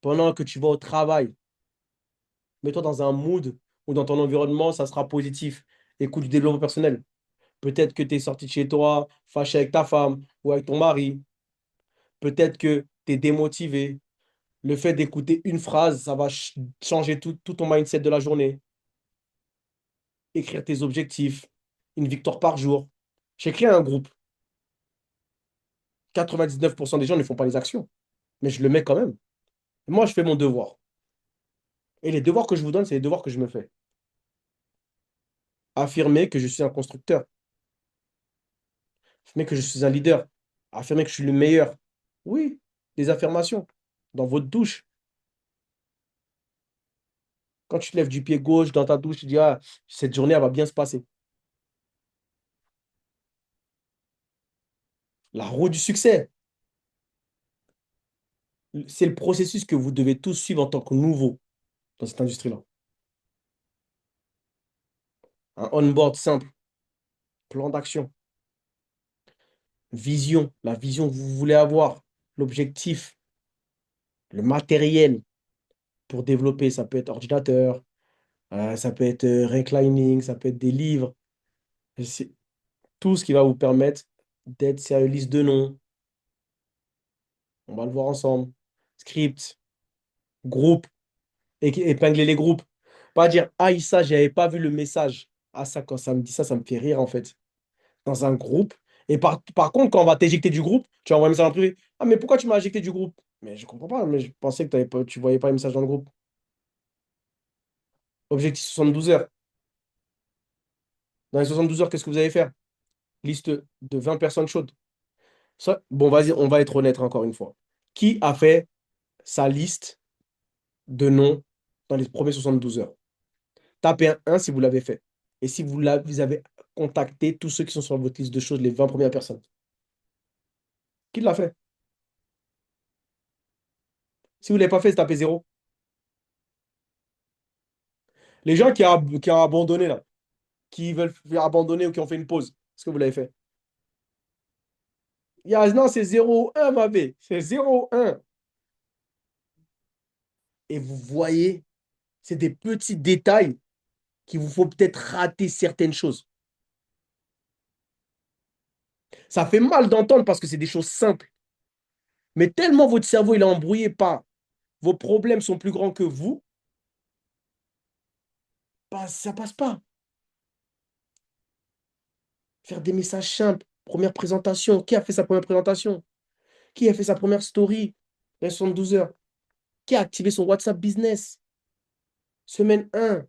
pendant que tu vas au travail, mets-toi dans un mood où dans ton environnement, ça sera positif. Écoute du développement personnel. Peut-être que tu es sorti de chez toi, fâché avec ta femme ou avec ton mari. Peut-être que tu es démotivé. Le fait d'écouter une phrase, ça va changer tout ton mindset de la journée. Écrire tes objectifs, une victoire par jour. J'ai créé un groupe. 99% des gens ne font pas les actions, mais je le mets quand même. Moi, je fais mon devoir. Et les devoirs que je vous donne, c'est les devoirs que je me fais. Affirmer que je suis un constructeur. Affirmer que je suis un leader. Affirmer que je suis le meilleur. Oui, des affirmations. Dans votre douche. Quand tu te lèves du pied gauche dans ta douche, tu dis, ah, cette journée, elle va bien se passer. La roue du succès. C'est le processus que vous devez tous suivre en tant que nouveau dans cette industrie-là. Un on-board simple, plan d'action, vision, la vision que vous voulez avoir, l'objectif, le matériel pour développer. Ça peut être ordinateur, ça peut être reclining, ça peut être des livres. C'est tout ce qui va vous permettre d'être sur une liste de noms. On va le voir ensemble. Script, groupe, épingler les groupes. Pas dire, ah, ça, j'avais pas vu le message. Ah, ça, quand ça me dit ça, ça me fait rire en fait. Dans un groupe. Et par contre, quand on va t'éjecter du groupe, tu envoies un message en privé. Ah, mais pourquoi tu m'as éjecté du groupe? Mais je comprends pas, mais je pensais que tu voyais pas les messages dans le groupe. Objectif 72 heures. Dans les 72 heures, qu'est-ce que vous allez faire? Liste de 20 personnes chaudes. Bon, vas-y, on va être honnête encore une fois. Qui a fait sa liste de noms dans les premiers 72 heures? Tapez un 1 si vous l'avez fait. Et si vous avez contacté tous ceux qui sont sur votre liste de choses, les 20 premières personnes. Qui l'a fait? Si vous ne l'avez pas fait, tapez zéro. Les gens qui ont abandonné là, qui veulent faire abandonner ou qui ont fait une pause, est-ce que vous l'avez fait? Non, c'est 0,1, ma bé. C'est 0,1. Et vous voyez, c'est des petits détails qui vous font peut-être rater certaines choses. Ça fait mal d'entendre parce que c'est des choses simples. Mais tellement votre cerveau il est embrouillé par vos problèmes sont plus grands que vous, bah, ça passe pas. Faire des messages simples. Première présentation. Qui a fait sa première présentation? Qui a fait sa première story? Il y a 72 heures. Qui a activé son WhatsApp Business? Semaine 1.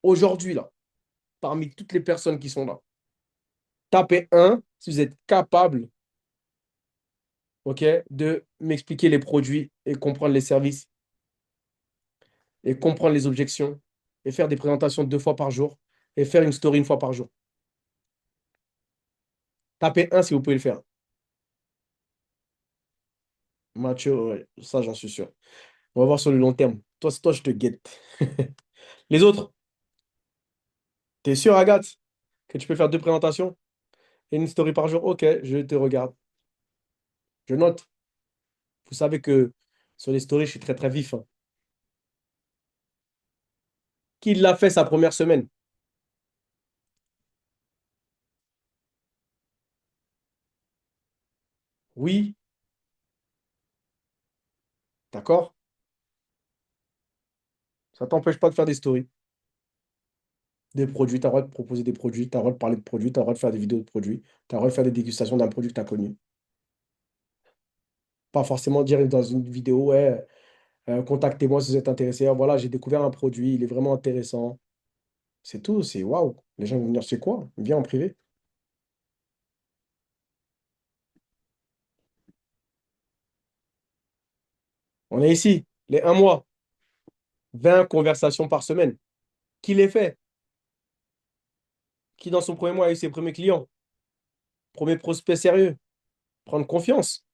Aujourd'hui, là, parmi toutes les personnes qui sont là, tapez un si vous êtes capable, ok, de m'expliquer les produits et comprendre les services et comprendre les objections et faire des présentations 2 fois par jour et faire une story 1 fois par jour. Tapez un si vous pouvez le faire. Mathieu, ouais, ça j'en suis sûr. On va voir sur le long terme. Toi, je te guette. Les autres, t'es sûr, Agathe, que tu peux faire 2 présentations et une story par jour? Ok, je te regarde. Je note. Vous savez que sur les stories, je suis très très vif, hein. Qui l'a fait sa première semaine? Oui, d'accord. Ça ne t'empêche pas de faire des stories, des produits. Tu as le droit de proposer des produits, tu as le droit de parler de produits, tu as le droit de faire des vidéos de produits, tu as le droit de faire des dégustations d'un produit que tu as connu. Pas forcément dire dans une vidéo, ouais, contactez-moi si vous êtes intéressé. Ah, voilà, j'ai découvert un produit, il est vraiment intéressant. C'est tout, c'est waouh. Les gens vont venir, c'est quoi? Viens en privé. On est ici, les 1 mois, 20 conversations par semaine. Qui les fait? Qui dans son premier mois a eu ses premiers clients? Premier prospect sérieux? Prendre confiance.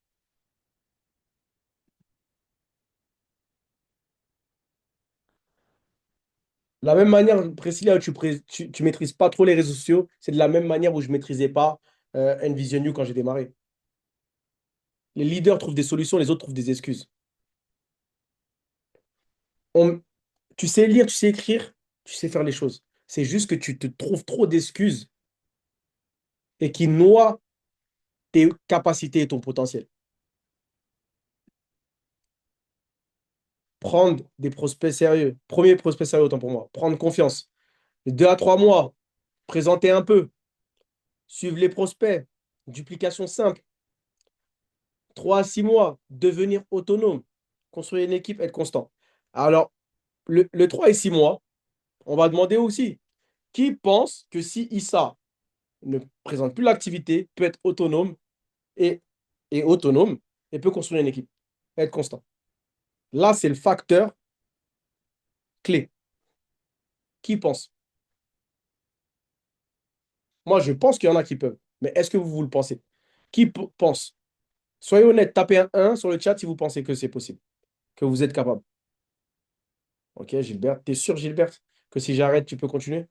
La même manière, Priscilla, tu maîtrises pas trop les réseaux sociaux, c'est de la même manière où je maîtrisais pas Envision You quand j'ai démarré. Les leaders trouvent des solutions, les autres trouvent des excuses. On- Tu sais lire, tu sais écrire, tu sais faire les choses. C'est juste que tu te trouves trop d'excuses et qui noient tes capacités et ton potentiel. Prendre des prospects sérieux. Premier prospect sérieux, autant pour moi. Prendre confiance. 2 à 3 mois, présenter un peu, suivre les prospects. Duplication simple. 3 à 6 mois, devenir autonome. Construire une équipe, être constant. Alors, le 3 et 6 mois, on va demander aussi, qui pense que si Issa ne présente plus l'activité, peut être autonome et, et autonome et peut construire une équipe, être constant. Là, c'est le facteur clé. Qui pense? Moi, je pense qu'il y en a qui peuvent. Mais est-ce que vous le pensez? Qui pense? Soyez honnête, tapez un 1 sur le chat si vous pensez que c'est possible, que vous êtes capable. Ok, Gilbert. T'es sûr, Gilbert, que si j'arrête, tu peux continuer?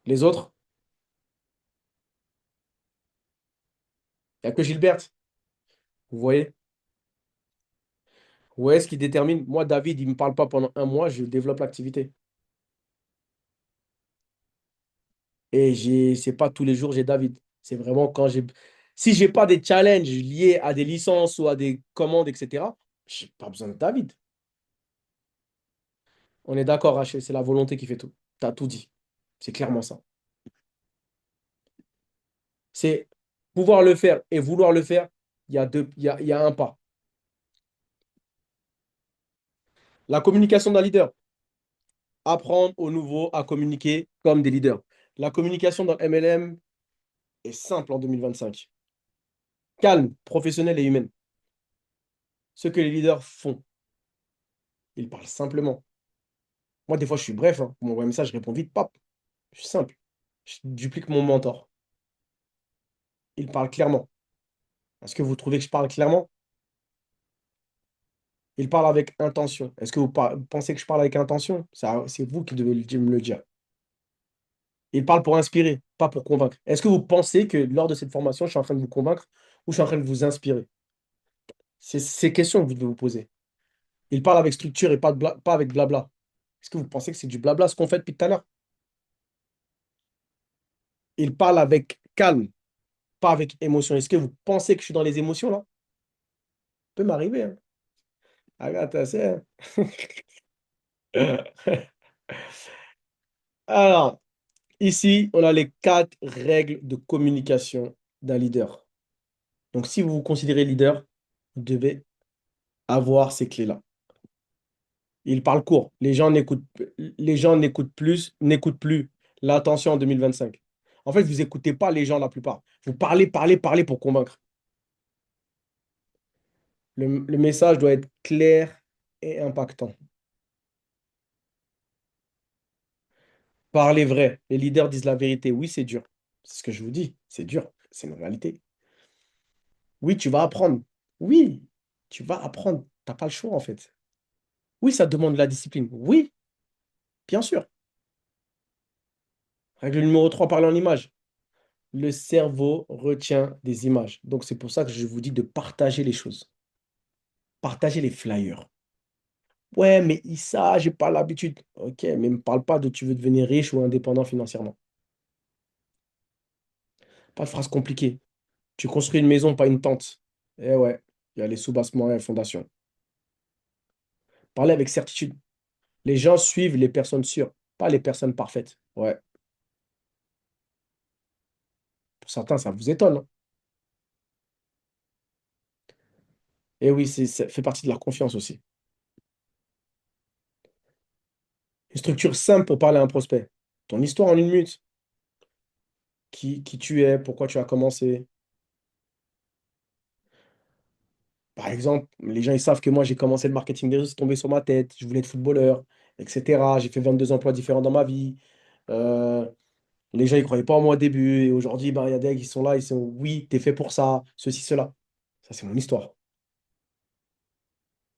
Les autres? Il n'y a que Gilbert. Vous voyez? Où est-ce qui détermine? Moi, David, il ne me parle pas pendant un mois, je développe l'activité. Et c'est pas tous les jours j'ai David. C'est vraiment quand j'ai. Si j'ai pas des challenges liés à des licences ou à des commandes, etc., j'ai pas besoin de David. On est d'accord, Rachel, c'est la volonté qui fait tout. Tu as tout dit. C'est clairement ça. C'est pouvoir le faire et vouloir le faire, il y a un pas. La communication d'un leader. Apprendre aux nouveaux à communiquer comme des leaders. La communication dans MLM est simple en 2025. Calme, professionnelle et humaine. Ce que les leaders font. Ils parlent simplement. Moi, des fois, je suis bref. Hein. Vous m'envoyez un message, je réponds vite, pap. Je suis simple. Je duplique mon mentor. Il parle clairement. Est-ce que vous trouvez que je parle clairement? Il parle avec intention. Est-ce que vous pensez que je parle avec intention? C'est vous qui devez me le dire. Il parle pour inspirer, pas pour convaincre. Est-ce que vous pensez que lors de cette formation, je suis en train de vous convaincre ou je suis en train de vous inspirer? C'est ces questions que vous devez vous poser. Il parle avec structure et pas avec blabla. Est-ce que vous pensez que c'est du blabla ce qu'on fait depuis tout à l'heure? Il parle avec calme, pas avec émotion. Est-ce que vous pensez que je suis dans les émotions là? Peut m'arriver. Hein. Agathe, c'est. Alors, ici, on a les 4 règles de communication d'un leader. Donc, si vous vous considérez leader, vous devez avoir ces clés-là. Il parle court. Les gens n'écoutent plus l'attention en 2025. En fait, vous n'écoutez pas les gens la plupart. Vous parlez, parlez, parlez pour convaincre. Le message doit être clair et impactant. Parlez vrai. Les leaders disent la vérité. Oui, c'est dur. C'est ce que je vous dis. C'est dur. C'est une réalité. Oui, tu vas apprendre. Oui, tu vas apprendre. Tu n'as pas le choix, en fait. Oui, ça demande de la discipline. Oui, bien sûr. Règle numéro 3, parler en images. Le cerveau retient des images. Donc, c'est pour ça que je vous dis de partager les choses. Partager les flyers. Ouais, mais Issa, j'ai pas l'habitude. Ok, mais ne me parle pas de tu veux devenir riche ou indépendant financièrement. Pas de phrase compliquée. Tu construis une maison, pas une tente. Eh ouais, il y a les soubassements et les fondations. Parlez avec certitude. Les gens suivent les personnes sûres, pas les personnes parfaites. Ouais, pour certains, ça vous étonne. Hein. Et oui, ça fait partie de la confiance aussi. Une structure simple pour parler à un prospect. Ton histoire en 1 minute. Qui tu es, pourquoi tu as commencé. Par exemple, les gens, ils savent que moi, j'ai commencé le marketing des réseaux, c'est tombé sur ma tête. Je voulais être footballeur, etc. J'ai fait 22 emplois différents dans ma vie. Euh, les gens, ils ne croyaient pas en moi au début. Et aujourd'hui, ben, il y a des gars qui sont là, ils sont, oui, t'es fait pour ça, ceci, cela. Ça, c'est mon histoire.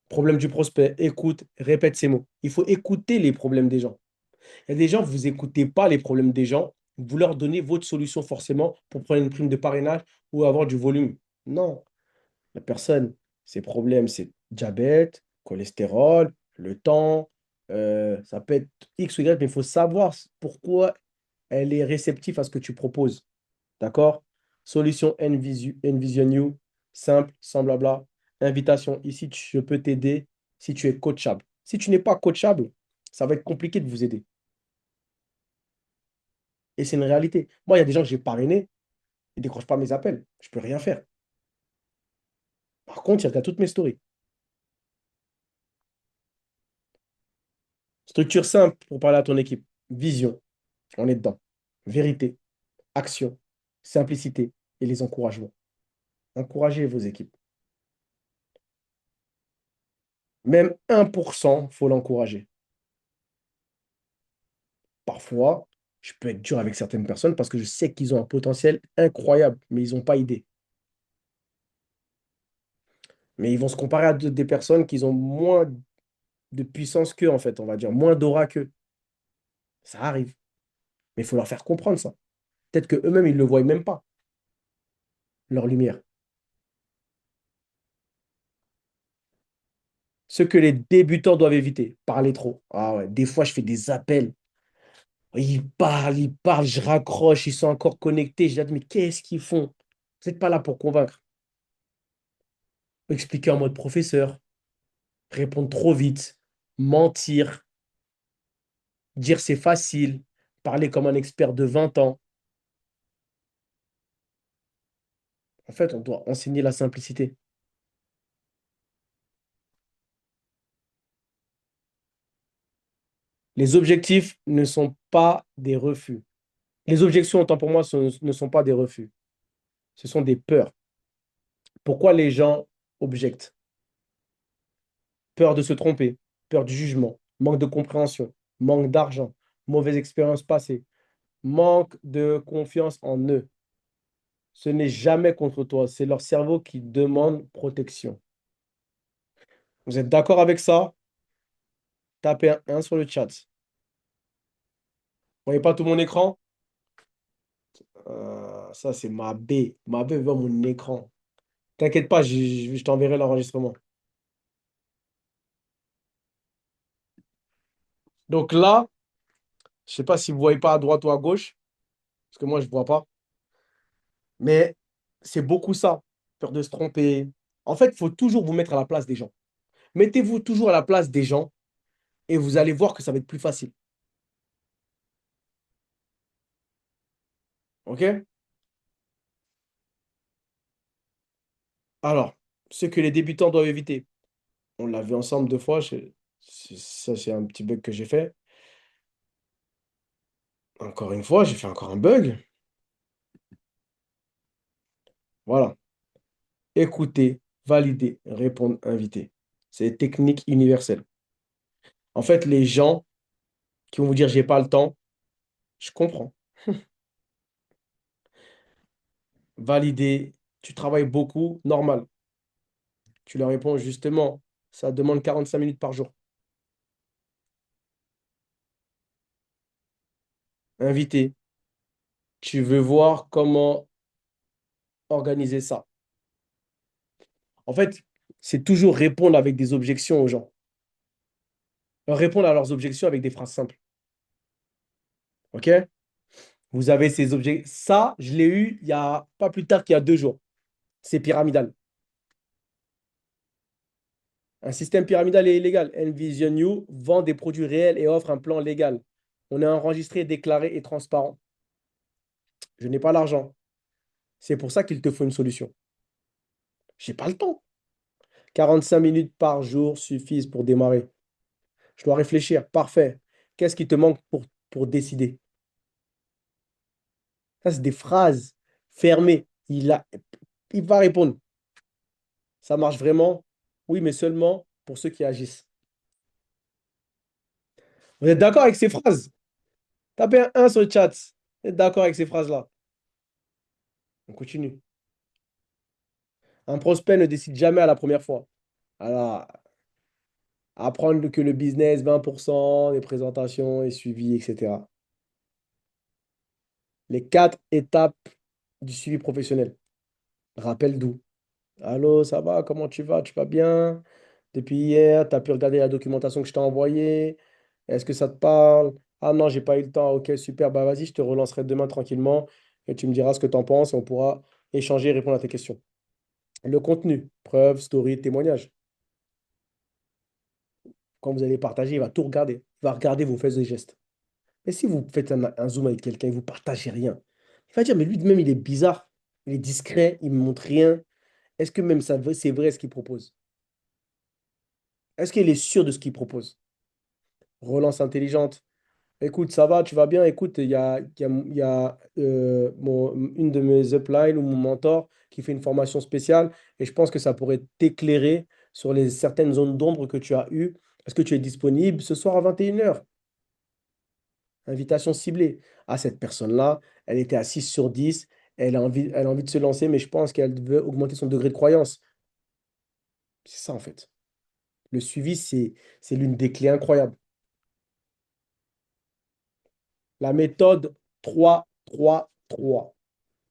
Problème du prospect, écoute, répète ces mots. Il faut écouter les problèmes des gens. Il y a des gens, vous n'écoutez pas les problèmes des gens, vous leur donnez votre solution forcément pour prendre une prime de parrainage ou avoir du volume. Non, la personne, ses problèmes, c'est diabète, cholestérol, le temps, Ça peut être X ou Y, mais il faut savoir pourquoi elle est réceptive à ce que tu proposes. D'accord? Solution Envision You, simple, sans blabla. Invitation, ici, je peux t'aider si tu es coachable. Si tu n'es pas coachable, ça va être compliqué de vous aider. Et c'est une réalité. Moi, il y a des gens que j'ai parrainés, ils ne décrochent pas mes appels. Je ne peux rien faire. Par contre, ils regardent toutes mes stories. Structure simple pour parler à ton équipe. Vision, on est dedans. Vérité, action, simplicité et les encouragements. Encouragez vos équipes. Même 1%, il faut l'encourager. Parfois, je peux être dur avec certaines personnes parce que je sais qu'ils ont un potentiel incroyable, mais ils n'ont pas idée. Mais ils vont se comparer à des personnes qui ont moins de puissance qu'eux, en fait, on va dire, moins d'aura qu'eux. Ça arrive. Mais il faut leur faire comprendre ça. Peut-être qu'eux-mêmes, ils ne le voient même pas, leur lumière. Ce que les débutants doivent éviter, parler trop. Ah ouais, des fois, je fais des appels. Ils parlent, je raccroche, ils sont encore connectés. Je dis, mais qu'est-ce qu'ils font? Vous n'êtes pas là pour convaincre. Expliquer en mode professeur, répondre trop vite, mentir, dire c'est facile, parler comme un expert de 20 ans. En fait, on doit enseigner la simplicité. Les objectifs ne sont pas des refus. Les objections, autant pour moi, ne sont pas des refus. Ce sont des peurs. Pourquoi les gens objectent? Peur de se tromper, peur du jugement, manque de compréhension, manque d'argent, mauvaise expérience passée, manque de confiance en eux. Ce n'est jamais contre toi, c'est leur cerveau qui demande protection. Vous êtes d'accord avec ça? Tapez un 1 sur le chat. Vous voyez pas tout mon écran? Ça, c'est ma B. Ma B veut mon écran. T'inquiète pas, je t'enverrai l'enregistrement. Donc là, je sais pas si vous voyez pas à droite ou à gauche, parce que moi, je vois pas. Mais c'est beaucoup ça. Peur de se tromper. En fait, il faut toujours vous mettre à la place des gens. Mettez-vous toujours à la place des gens et vous allez voir que ça va être plus facile. OK? Alors, ce que les débutants doivent éviter. On l'a vu ensemble 2 fois. Ça, c'est un petit bug que j'ai fait. Encore une fois, j'ai fait encore un bug. Voilà. Écouter, valider, répondre, inviter. C'est des techniques universelles. En fait, les gens qui vont vous dire j'ai pas le temps, je comprends. Valider, tu travailles beaucoup, normal. Tu leur réponds justement, ça demande 45 minutes par jour. Inviter, tu veux voir comment organiser ça. En fait, c'est toujours répondre avec des objections aux gens. Répondre à leurs objections avec des phrases simples. OK? Vous avez ces objets. Ça, je l'ai eu il y a pas plus tard qu'il y a 2 jours. C'est pyramidal. Un système pyramidal est illégal. Envision You vend des produits réels et offre un plan légal. On est enregistré, déclaré et transparent. Je n'ai pas l'argent. C'est pour ça qu'il te faut une solution. J'ai pas le temps. 45 minutes par jour suffisent pour démarrer. Je dois réfléchir. Parfait. Qu'est-ce qui te manque pour décider? Ça, c'est des phrases fermées. Il va répondre. Ça marche vraiment? Oui, mais seulement pour ceux qui agissent. Vous êtes d'accord avec ces phrases? Tapez un 1 sur le chat. Vous êtes d'accord avec ces phrases-là? On continue. Un prospect ne décide jamais à la première fois. Alors, apprendre que le business, 20% des présentations est suivi, etc. Les 4 étapes du suivi professionnel. Rappel d'où? Allô, ça va? Comment tu vas? Tu vas bien? Depuis hier, tu as pu regarder la documentation que je t'ai envoyée. Est-ce que ça te parle? Ah non, j'ai pas eu le temps. Ok, super. Bah vas-y, je te relancerai demain tranquillement et tu me diras ce que tu en penses et on pourra échanger et répondre à tes questions. Le contenu, preuve, story, témoignage. Quand vous allez partager, il va tout regarder. Il va regarder vos faits et gestes. Mais si vous faites un zoom avec quelqu'un et vous partagez rien, il va dire, mais lui de même, il est bizarre, il est discret, il ne me montre rien. Est-ce que même ça, c'est vrai ce qu'il propose? Est-ce qu'il est sûr de ce qu'il propose? Relance intelligente. Écoute, ça va, tu vas bien. Écoute, une de mes uplines ou mon mentor qui fait une formation spéciale et je pense que ça pourrait t'éclairer sur les certaines zones d'ombre que tu as eues. Est-ce que tu es disponible ce soir à 21h? Invitation ciblée. À cette personne-là, elle était à 6 sur 10, elle a envie de se lancer, mais je pense qu'elle veut augmenter son degré de croyance. C'est ça en fait. Le suivi, c'est l'une des clés incroyables. La méthode 3-3-3.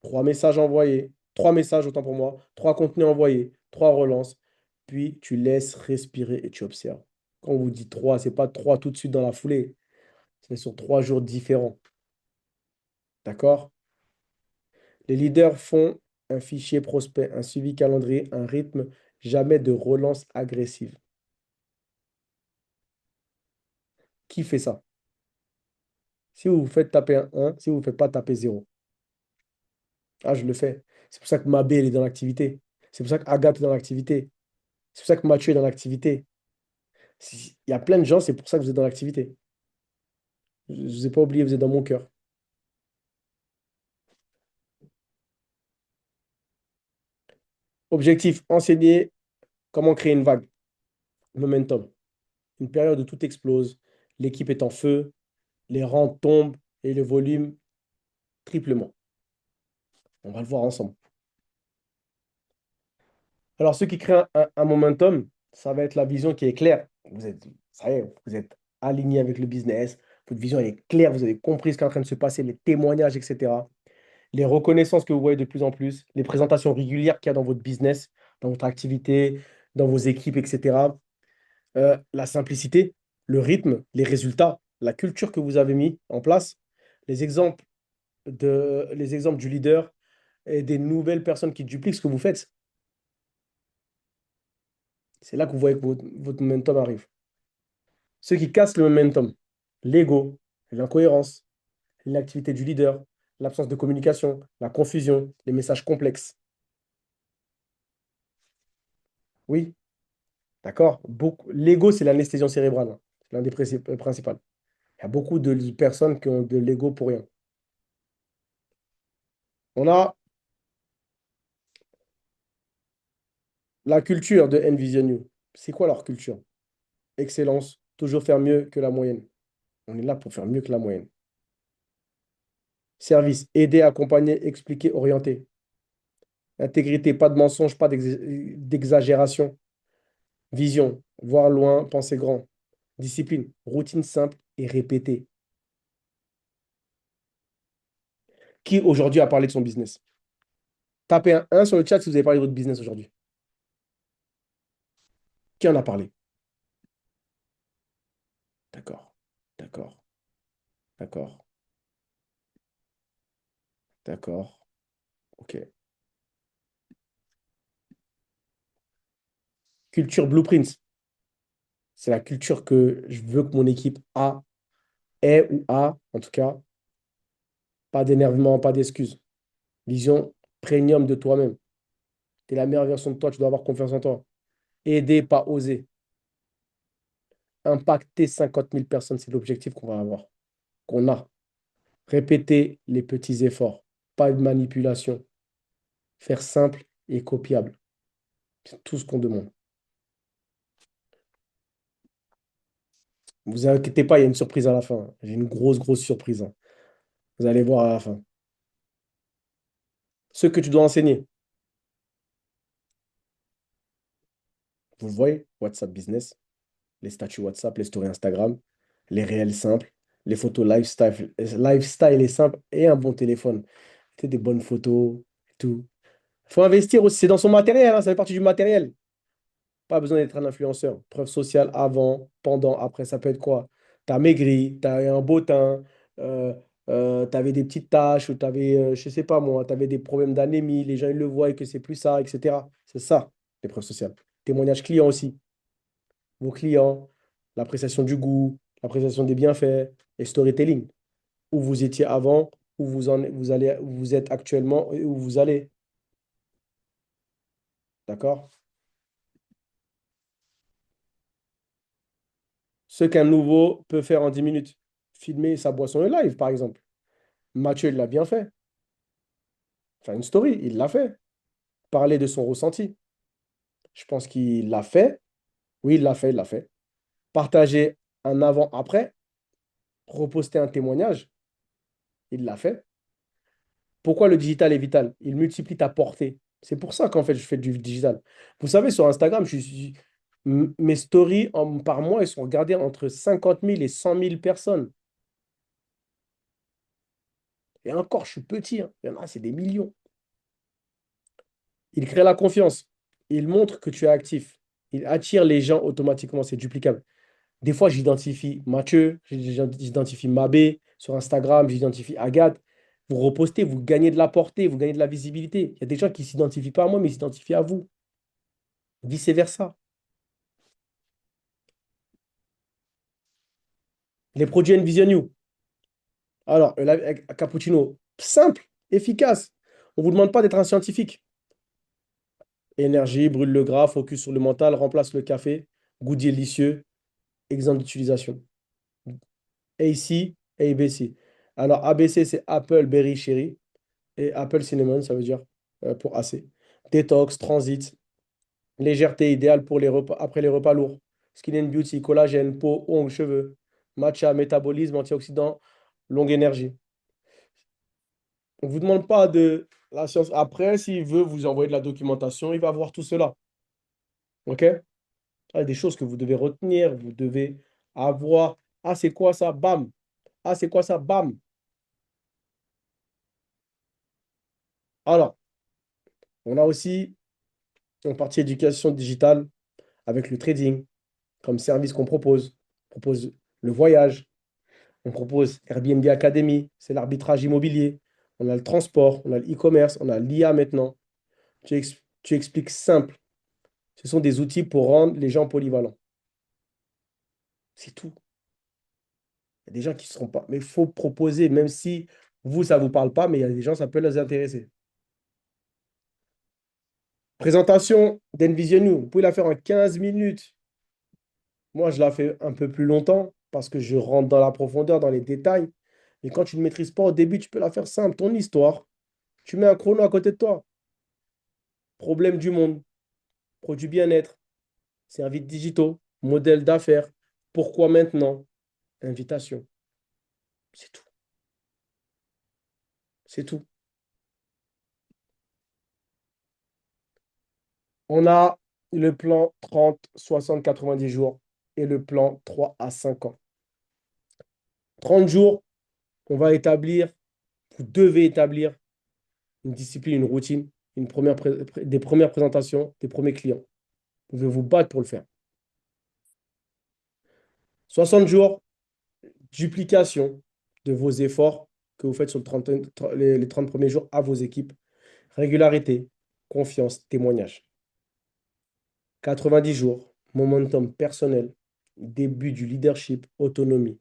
Trois messages envoyés, trois messages autant pour moi, trois contenus envoyés, trois relances, puis tu laisses respirer et tu observes. Quand on vous dit trois, c'est pas trois tout de suite dans la foulée, c'est sur 3 jours différents. D'accord? Les leaders font un fichier prospect, un suivi calendrier, un rythme, jamais de relance agressive. Qui fait ça? Si vous vous faites taper un 1, si vous ne faites pas taper 0. Ah, je le fais. C'est pour ça que Mabé, elle est dans l'activité. C'est pour ça qu'Agathe est dans l'activité. C'est pour ça que Mathieu est dans l'activité. Il y a plein de gens, c'est pour ça que vous êtes dans l'activité. Je ne vous ai pas oublié, vous êtes dans mon cœur. Objectif, enseigner comment créer une vague. Momentum. Une période où tout explose, l'équipe est en feu, les rangs tombent et le volume triplement. On va le voir ensemble. Alors, ceux qui créent un momentum, ça va être la vision qui est claire. Ça y est, vous êtes aligné avec le business, votre vision elle est claire, vous avez compris ce qui est en train de se passer, les témoignages, etc. Les reconnaissances que vous voyez de plus en plus, les présentations régulières qu'il y a dans votre business, dans votre activité, dans vos équipes, etc. La simplicité, le rythme, les résultats, la culture que vous avez mis en place, les exemples les exemples du leader et des nouvelles personnes qui dupliquent ce que vous faites. C'est là que vous voyez que votre momentum arrive. Ceux qui cassent le momentum, l'ego, l'incohérence, l'inactivité du leader, l'absence de communication, la confusion, les messages complexes. Oui, d'accord. L'ego, c'est l'anesthésion cérébrale, hein. C'est l'un des principaux. Il y a beaucoup de personnes qui ont de l'ego pour rien. On a la culture de Envision You. C'est quoi leur culture? Excellence, toujours faire mieux que la moyenne. On est là pour faire mieux que la moyenne. Service, aider, accompagner, expliquer, orienter. Intégrité, pas de mensonge, pas d'exagération. Vision, voir loin, penser grand. Discipline, routine simple et répétée. Qui aujourd'hui a parlé de son business? Tapez un 1 sur le chat si vous avez parlé de votre business aujourd'hui. Qui en a parlé? D'accord, d'accord, d'accord, d'accord. Ok. Culture Blueprints. C'est la culture que je veux que mon équipe ait ou a, en tout cas. Pas d'énervement, pas d'excuses. Vision premium de toi-même. Tu es la meilleure version de toi, tu dois avoir confiance en toi. Aider, pas oser. Impacter 50 000 personnes, c'est l'objectif qu'on va avoir, qu'on a. Répéter les petits efforts, pas de manipulation. Faire simple et copiable. C'est tout ce qu'on demande. Ne vous inquiétez pas, il y a une surprise à la fin. J'ai une grosse, grosse surprise, hein. Vous allez voir à la fin. Ce que tu dois enseigner, vous le voyez, WhatsApp Business, les statuts WhatsApp, les stories Instagram, les réels simples, les photos lifestyle et simple et un bon téléphone. C'est des bonnes photos, tout. Il faut investir aussi, c'est dans son matériel, hein, ça fait partie du matériel. Pas besoin d'être un influenceur. Preuve sociale avant, pendant, après, ça peut être quoi? T'as maigri, t'as eu un beau teint, euh, t'avais des petites taches, ou t'avais, je sais pas moi, t'avais des problèmes d'anémie, les gens ils le voient et que c'est plus ça, etc. C'est ça, l'épreuve sociale. Témoignage client aussi. Vos clients, l'appréciation du goût, l'appréciation des bienfaits et storytelling. Où vous étiez avant, vous allez, où vous êtes actuellement et où vous allez. D'accord? Ce qu'un nouveau peut faire en 10 minutes. Filmer sa boisson live, par exemple. Mathieu, il l'a bien fait. Enfin, une story, il l'a fait. Parler de son ressenti. Je pense qu'il l'a fait. Oui, il l'a fait, il l'a fait. Partager un avant-après, reposter un témoignage, il l'a fait. Pourquoi le digital est vital? Il multiplie ta portée. C'est pour ça qu'en fait, je fais du digital. Vous savez, sur Instagram, mes stories par mois, elles sont regardées entre 50 000 et 100 000 personnes. Et encore, je suis petit, hein. Il y en a, c'est des millions. Il crée la confiance. Il montre que tu es actif. Il attire les gens automatiquement. C'est duplicable. Des fois, j'identifie Mathieu, j'identifie Mabé sur Instagram, j'identifie Agathe. Vous repostez, vous gagnez de la portée, vous gagnez de la visibilité. Il y a des gens qui ne s'identifient pas à moi, mais ils s'identifient à vous. Vice-versa. Les produits Envision You. Alors, cappuccino, simple, efficace. On ne vous demande pas d'être un scientifique. Énergie, brûle le gras, focus sur le mental, remplace le café, goût délicieux, exemple d'utilisation. AC, ABC. Alors, ABC, c'est Apple Berry Cherry. Et Apple Cinnamon, ça veut dire pour AC. Détox, transit, légèreté idéale pour les repas, après les repas lourds. Skin and Beauty, collagène, peau, ongles, cheveux. Matcha, métabolisme, antioxydant, longue énergie. On ne vous demande pas de la science. Après, s'il veut vous envoyer de la documentation, il va voir tout cela. OK? Il y a des choses que vous devez retenir, vous devez avoir. Ah, c'est quoi ça? Bam. Ah, c'est quoi ça? Bam. Alors, on a aussi une partie éducation digitale avec le trading comme service qu'on propose. On propose le voyage, on propose Airbnb Academy, c'est l'arbitrage immobilier. On a le transport, on a le e-commerce, on a l'IA maintenant. Tu expliques simple. Ce sont des outils pour rendre les gens polyvalents. C'est tout. Il y a des gens qui ne seront pas. Mais il faut proposer, même si vous, ça ne vous parle pas, mais il y a des gens, ça peut les intéresser. Présentation d'Envision You. Vous pouvez la faire en 15 minutes. Moi, je la fais un peu plus longtemps parce que je rentre dans la profondeur, dans les détails. Mais quand tu ne maîtrises pas au début, tu peux la faire simple. Ton histoire, tu mets un chrono à côté de toi. Problème du monde, produit bien-être, services digitaux, modèle d'affaires. Pourquoi maintenant? Invitation. C'est tout. C'est tout. On a le plan 30, 60, 90 jours et le plan 3 à 5 ans. 30 jours, on va établir, vous devez établir une discipline, une routine, des premières présentations, des premiers clients. Vous devez vous battre pour le faire. 60 jours, duplication de vos efforts que vous faites sur les 30 premiers jours à vos équipes. Régularité, confiance, témoignage. 90 jours, momentum personnel, début du leadership, autonomie.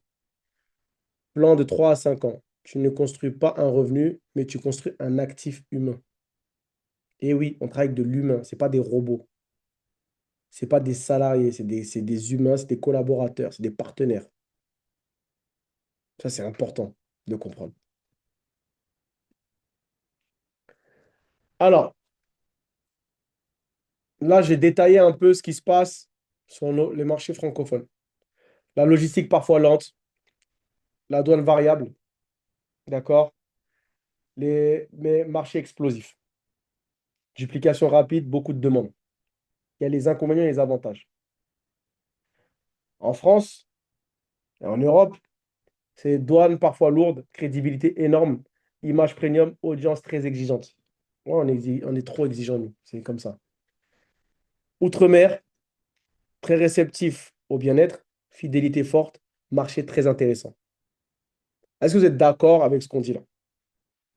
Plan de 3 à 5 ans. Tu ne construis pas un revenu, mais tu construis un actif humain. Et oui, on travaille avec de l'humain, ce n'est pas des robots. Ce n'est pas des salariés, c'est des humains, c'est des collaborateurs, c'est des partenaires. Ça, c'est important de comprendre. Alors, là, j'ai détaillé un peu ce qui se passe sur les marchés francophones. La logistique parfois lente, la douane variable, d'accord? Mais marchés explosifs. Duplication rapide, beaucoup de demandes. Il y a les inconvénients et les avantages. En France et en Europe, c'est douane parfois lourde, crédibilité énorme, image premium, audience très exigeante. Ouais, on est trop exigeant, nous. C'est comme ça. Outre-mer, très réceptif au bien-être, fidélité forte, marché très intéressant. Est-ce que vous êtes d'accord avec ce qu'on dit là?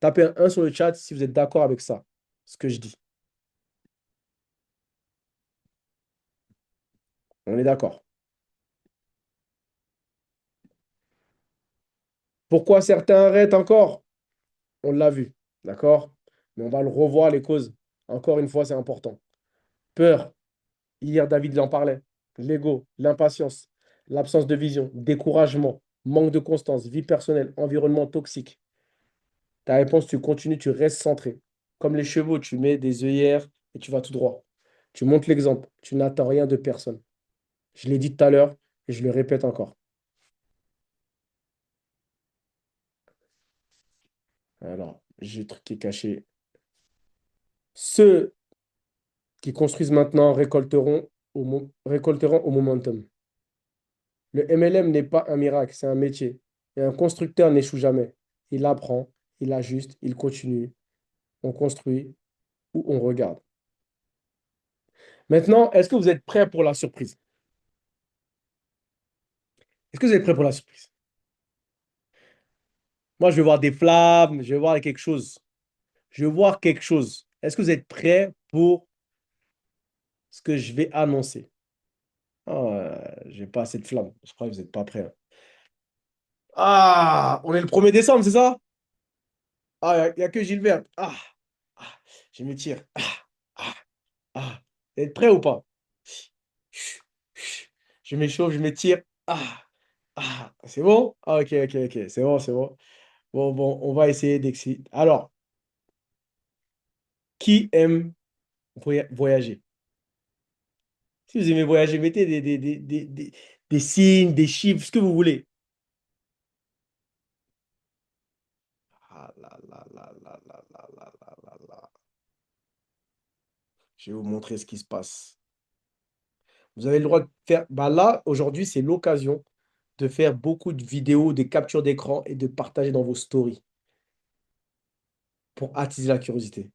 Tapez un 1 sur le chat si vous êtes d'accord avec ça, ce que je dis. On est d'accord. Pourquoi certains arrêtent encore? On l'a vu, d'accord? Mais on va le revoir, les causes. Encore une fois, c'est important. Peur, hier David en parlait. L'ego, l'impatience, l'absence de vision, découragement, manque de constance, vie personnelle, environnement toxique. Ta réponse, tu continues, tu restes centré. Comme les chevaux, tu mets des œillères et tu vas tout droit. Tu montres l'exemple. Tu n'attends rien de personne. Je l'ai dit tout à l'heure et je le répète encore. Alors, j'ai le truc qui est caché. Ceux qui construisent maintenant récolteront au momentum. Le MLM n'est pas un miracle, c'est un métier. Et un constructeur n'échoue jamais. Il apprend, il ajuste, il continue. On construit ou on regarde. Maintenant, est-ce que vous êtes prêts pour la surprise? Est-ce que vous êtes prêts pour la surprise? Moi, je vais voir des flammes, je vais voir quelque chose. Je vais voir quelque chose. Est-ce que vous êtes prêts pour ce que je vais annoncer? J'ai pas assez de flammes. Je crois que vous n'êtes pas prêts, hein. Ah, on est le 1er décembre, c'est ça? Ah, il n'y a que Gilbert. Ah, je m'étire. Ah, ah. Vous êtes prêts ou pas? Je m'échauffe, je m'étire. C'est bon? Ah, ok, ok, ok. C'est bon, c'est bon. Bon, on va essayer d'exciter. Alors, qui aime voyager? Si vous aimez voyager, mettez des signes, des chiffres, ce que vous voulez. Ah là là là là là là là là là là. Je vais vous montrer ce qui se passe. Vous avez le droit de faire. Bah là, aujourd'hui, c'est l'occasion de faire beaucoup de vidéos, des captures d'écran et de partager dans vos stories pour attiser la curiosité.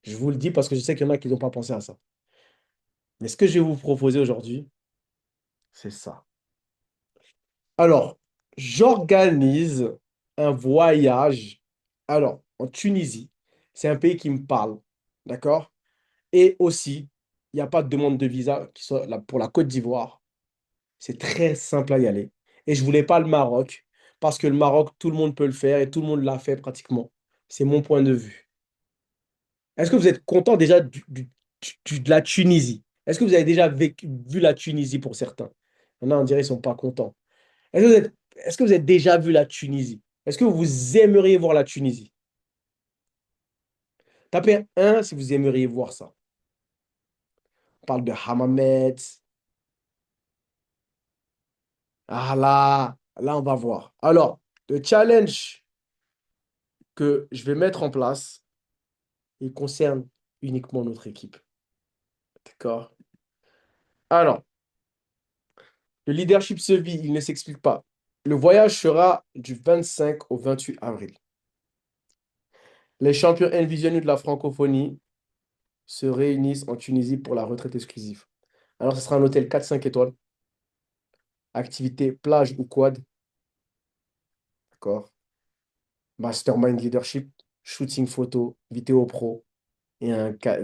Je vous le dis parce que je sais qu'il y en a qui n'ont pas pensé à ça. Mais ce que je vais vous proposer aujourd'hui, c'est ça. Alors, j'organise un voyage. Alors, en Tunisie, c'est un pays qui me parle. D'accord? Et aussi, il n'y a pas de demande de visa qui soit là pour la Côte d'Ivoire. C'est très simple à y aller. Et je voulais pas le Maroc, parce que le Maroc, tout le monde peut le faire et tout le monde l'a fait pratiquement. C'est mon point de vue. Est-ce que vous êtes content déjà de la Tunisie? Est-ce que vous avez déjà vu la Tunisie pour certains? Il y en a, on dirait, ils ne sont pas contents. Est-ce que vous avez déjà vu la Tunisie? Est-ce que vous aimeriez voir la Tunisie? Tapez un si vous aimeriez voir ça. On parle de Hammamet. Ah là, on va voir. Alors, le challenge que je vais mettre en place, il concerne uniquement notre équipe. D'accord? Alors, le leadership se vit, il ne s'explique pas. Le voyage sera du 25 au 28 avril. Les champions invisionnés de la francophonie se réunissent en Tunisie pour la retraite exclusive. Alors, ce sera un hôtel 4-5 étoiles, activité plage ou quad, d'accord? Mastermind leadership, shooting photo, vidéo pro et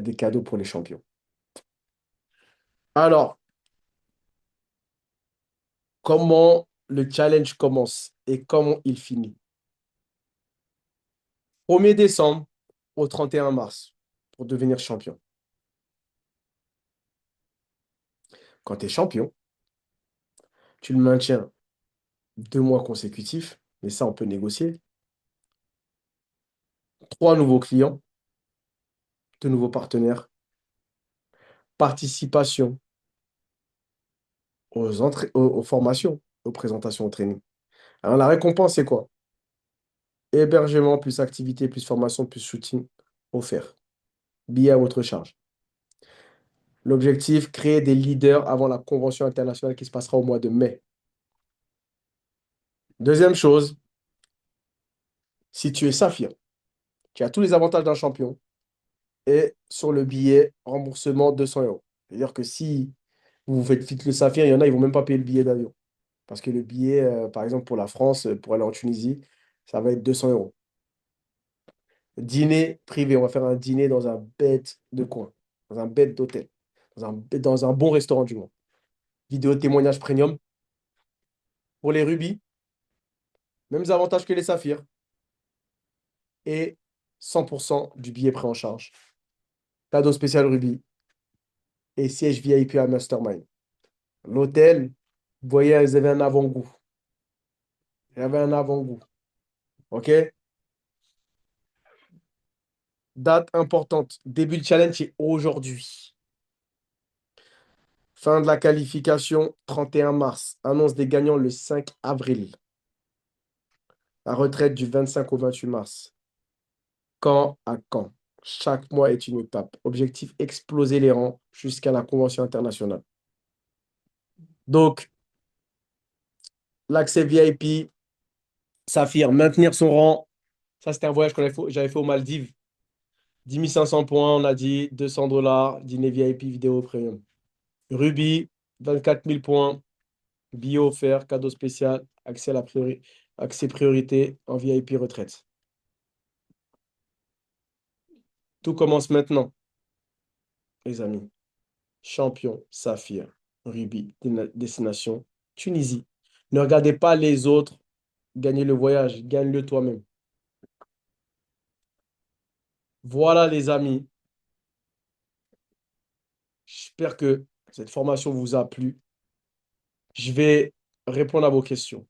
des cadeaux pour les champions. Alors, comment le challenge commence et comment il finit? 1er décembre au 31 mars pour devenir champion. Quand tu es champion, tu le maintiens 2 mois consécutifs, mais ça, on peut négocier. 3 nouveaux clients, 2 nouveaux partenaires, participation aux formations, aux présentations, au training. Alors, la récompense, c'est quoi? Hébergement, plus activité, plus formation, plus shooting offert. Billets à votre charge. L'objectif, créer des leaders avant la convention internationale qui se passera au mois de mai. Deuxième chose, si tu es Saphir, tu as tous les avantages d'un champion et sur le billet, remboursement 200 euros. C'est-à-dire que si vous faites fit le Saphir, il y en a, ils ne vont même pas payer le billet d'avion Parce que le billet, par exemple, pour la France, pour aller en Tunisie, ça va être 200 euros. Dîner privé, on va faire un dîner dans un bête de coin, dans un bête d'hôtel, dans un bon restaurant du monde. Vidéo témoignage premium. Pour les rubis, mêmes avantages que les saphirs et 100% du billet pris en charge. Cadeau spécial rubis et siège VIP à Mastermind. L'hôtel, vous voyez, ils avaient un avant-goût. Il y avait un avant-goût. OK? Date importante. Début du challenge est aujourd'hui. Fin de la qualification, 31 mars. Annonce des gagnants le 5 avril. La retraite du 25 au 28 mars. Camp à camp. Chaque mois est une étape. Objectif, exploser les rangs jusqu'à la convention internationale. Donc, l'accès VIP, Saphir, maintenir son rang. Ça, c'était un voyage j'avais fait aux Maldives. 10 500 points, on a dit 200 $, dîner VIP, vidéo premium. Ruby, 24 000 points, bio offert, cadeau spécial, accès priorité en VIP retraite. Tout commence maintenant, les amis. Champion, Saphir, Ruby, destination, Tunisie. Ne regardez pas les autres gagner le voyage, gagne-le toi-même. Voilà, les amis. J'espère que cette formation vous a plu. Je vais répondre à vos questions.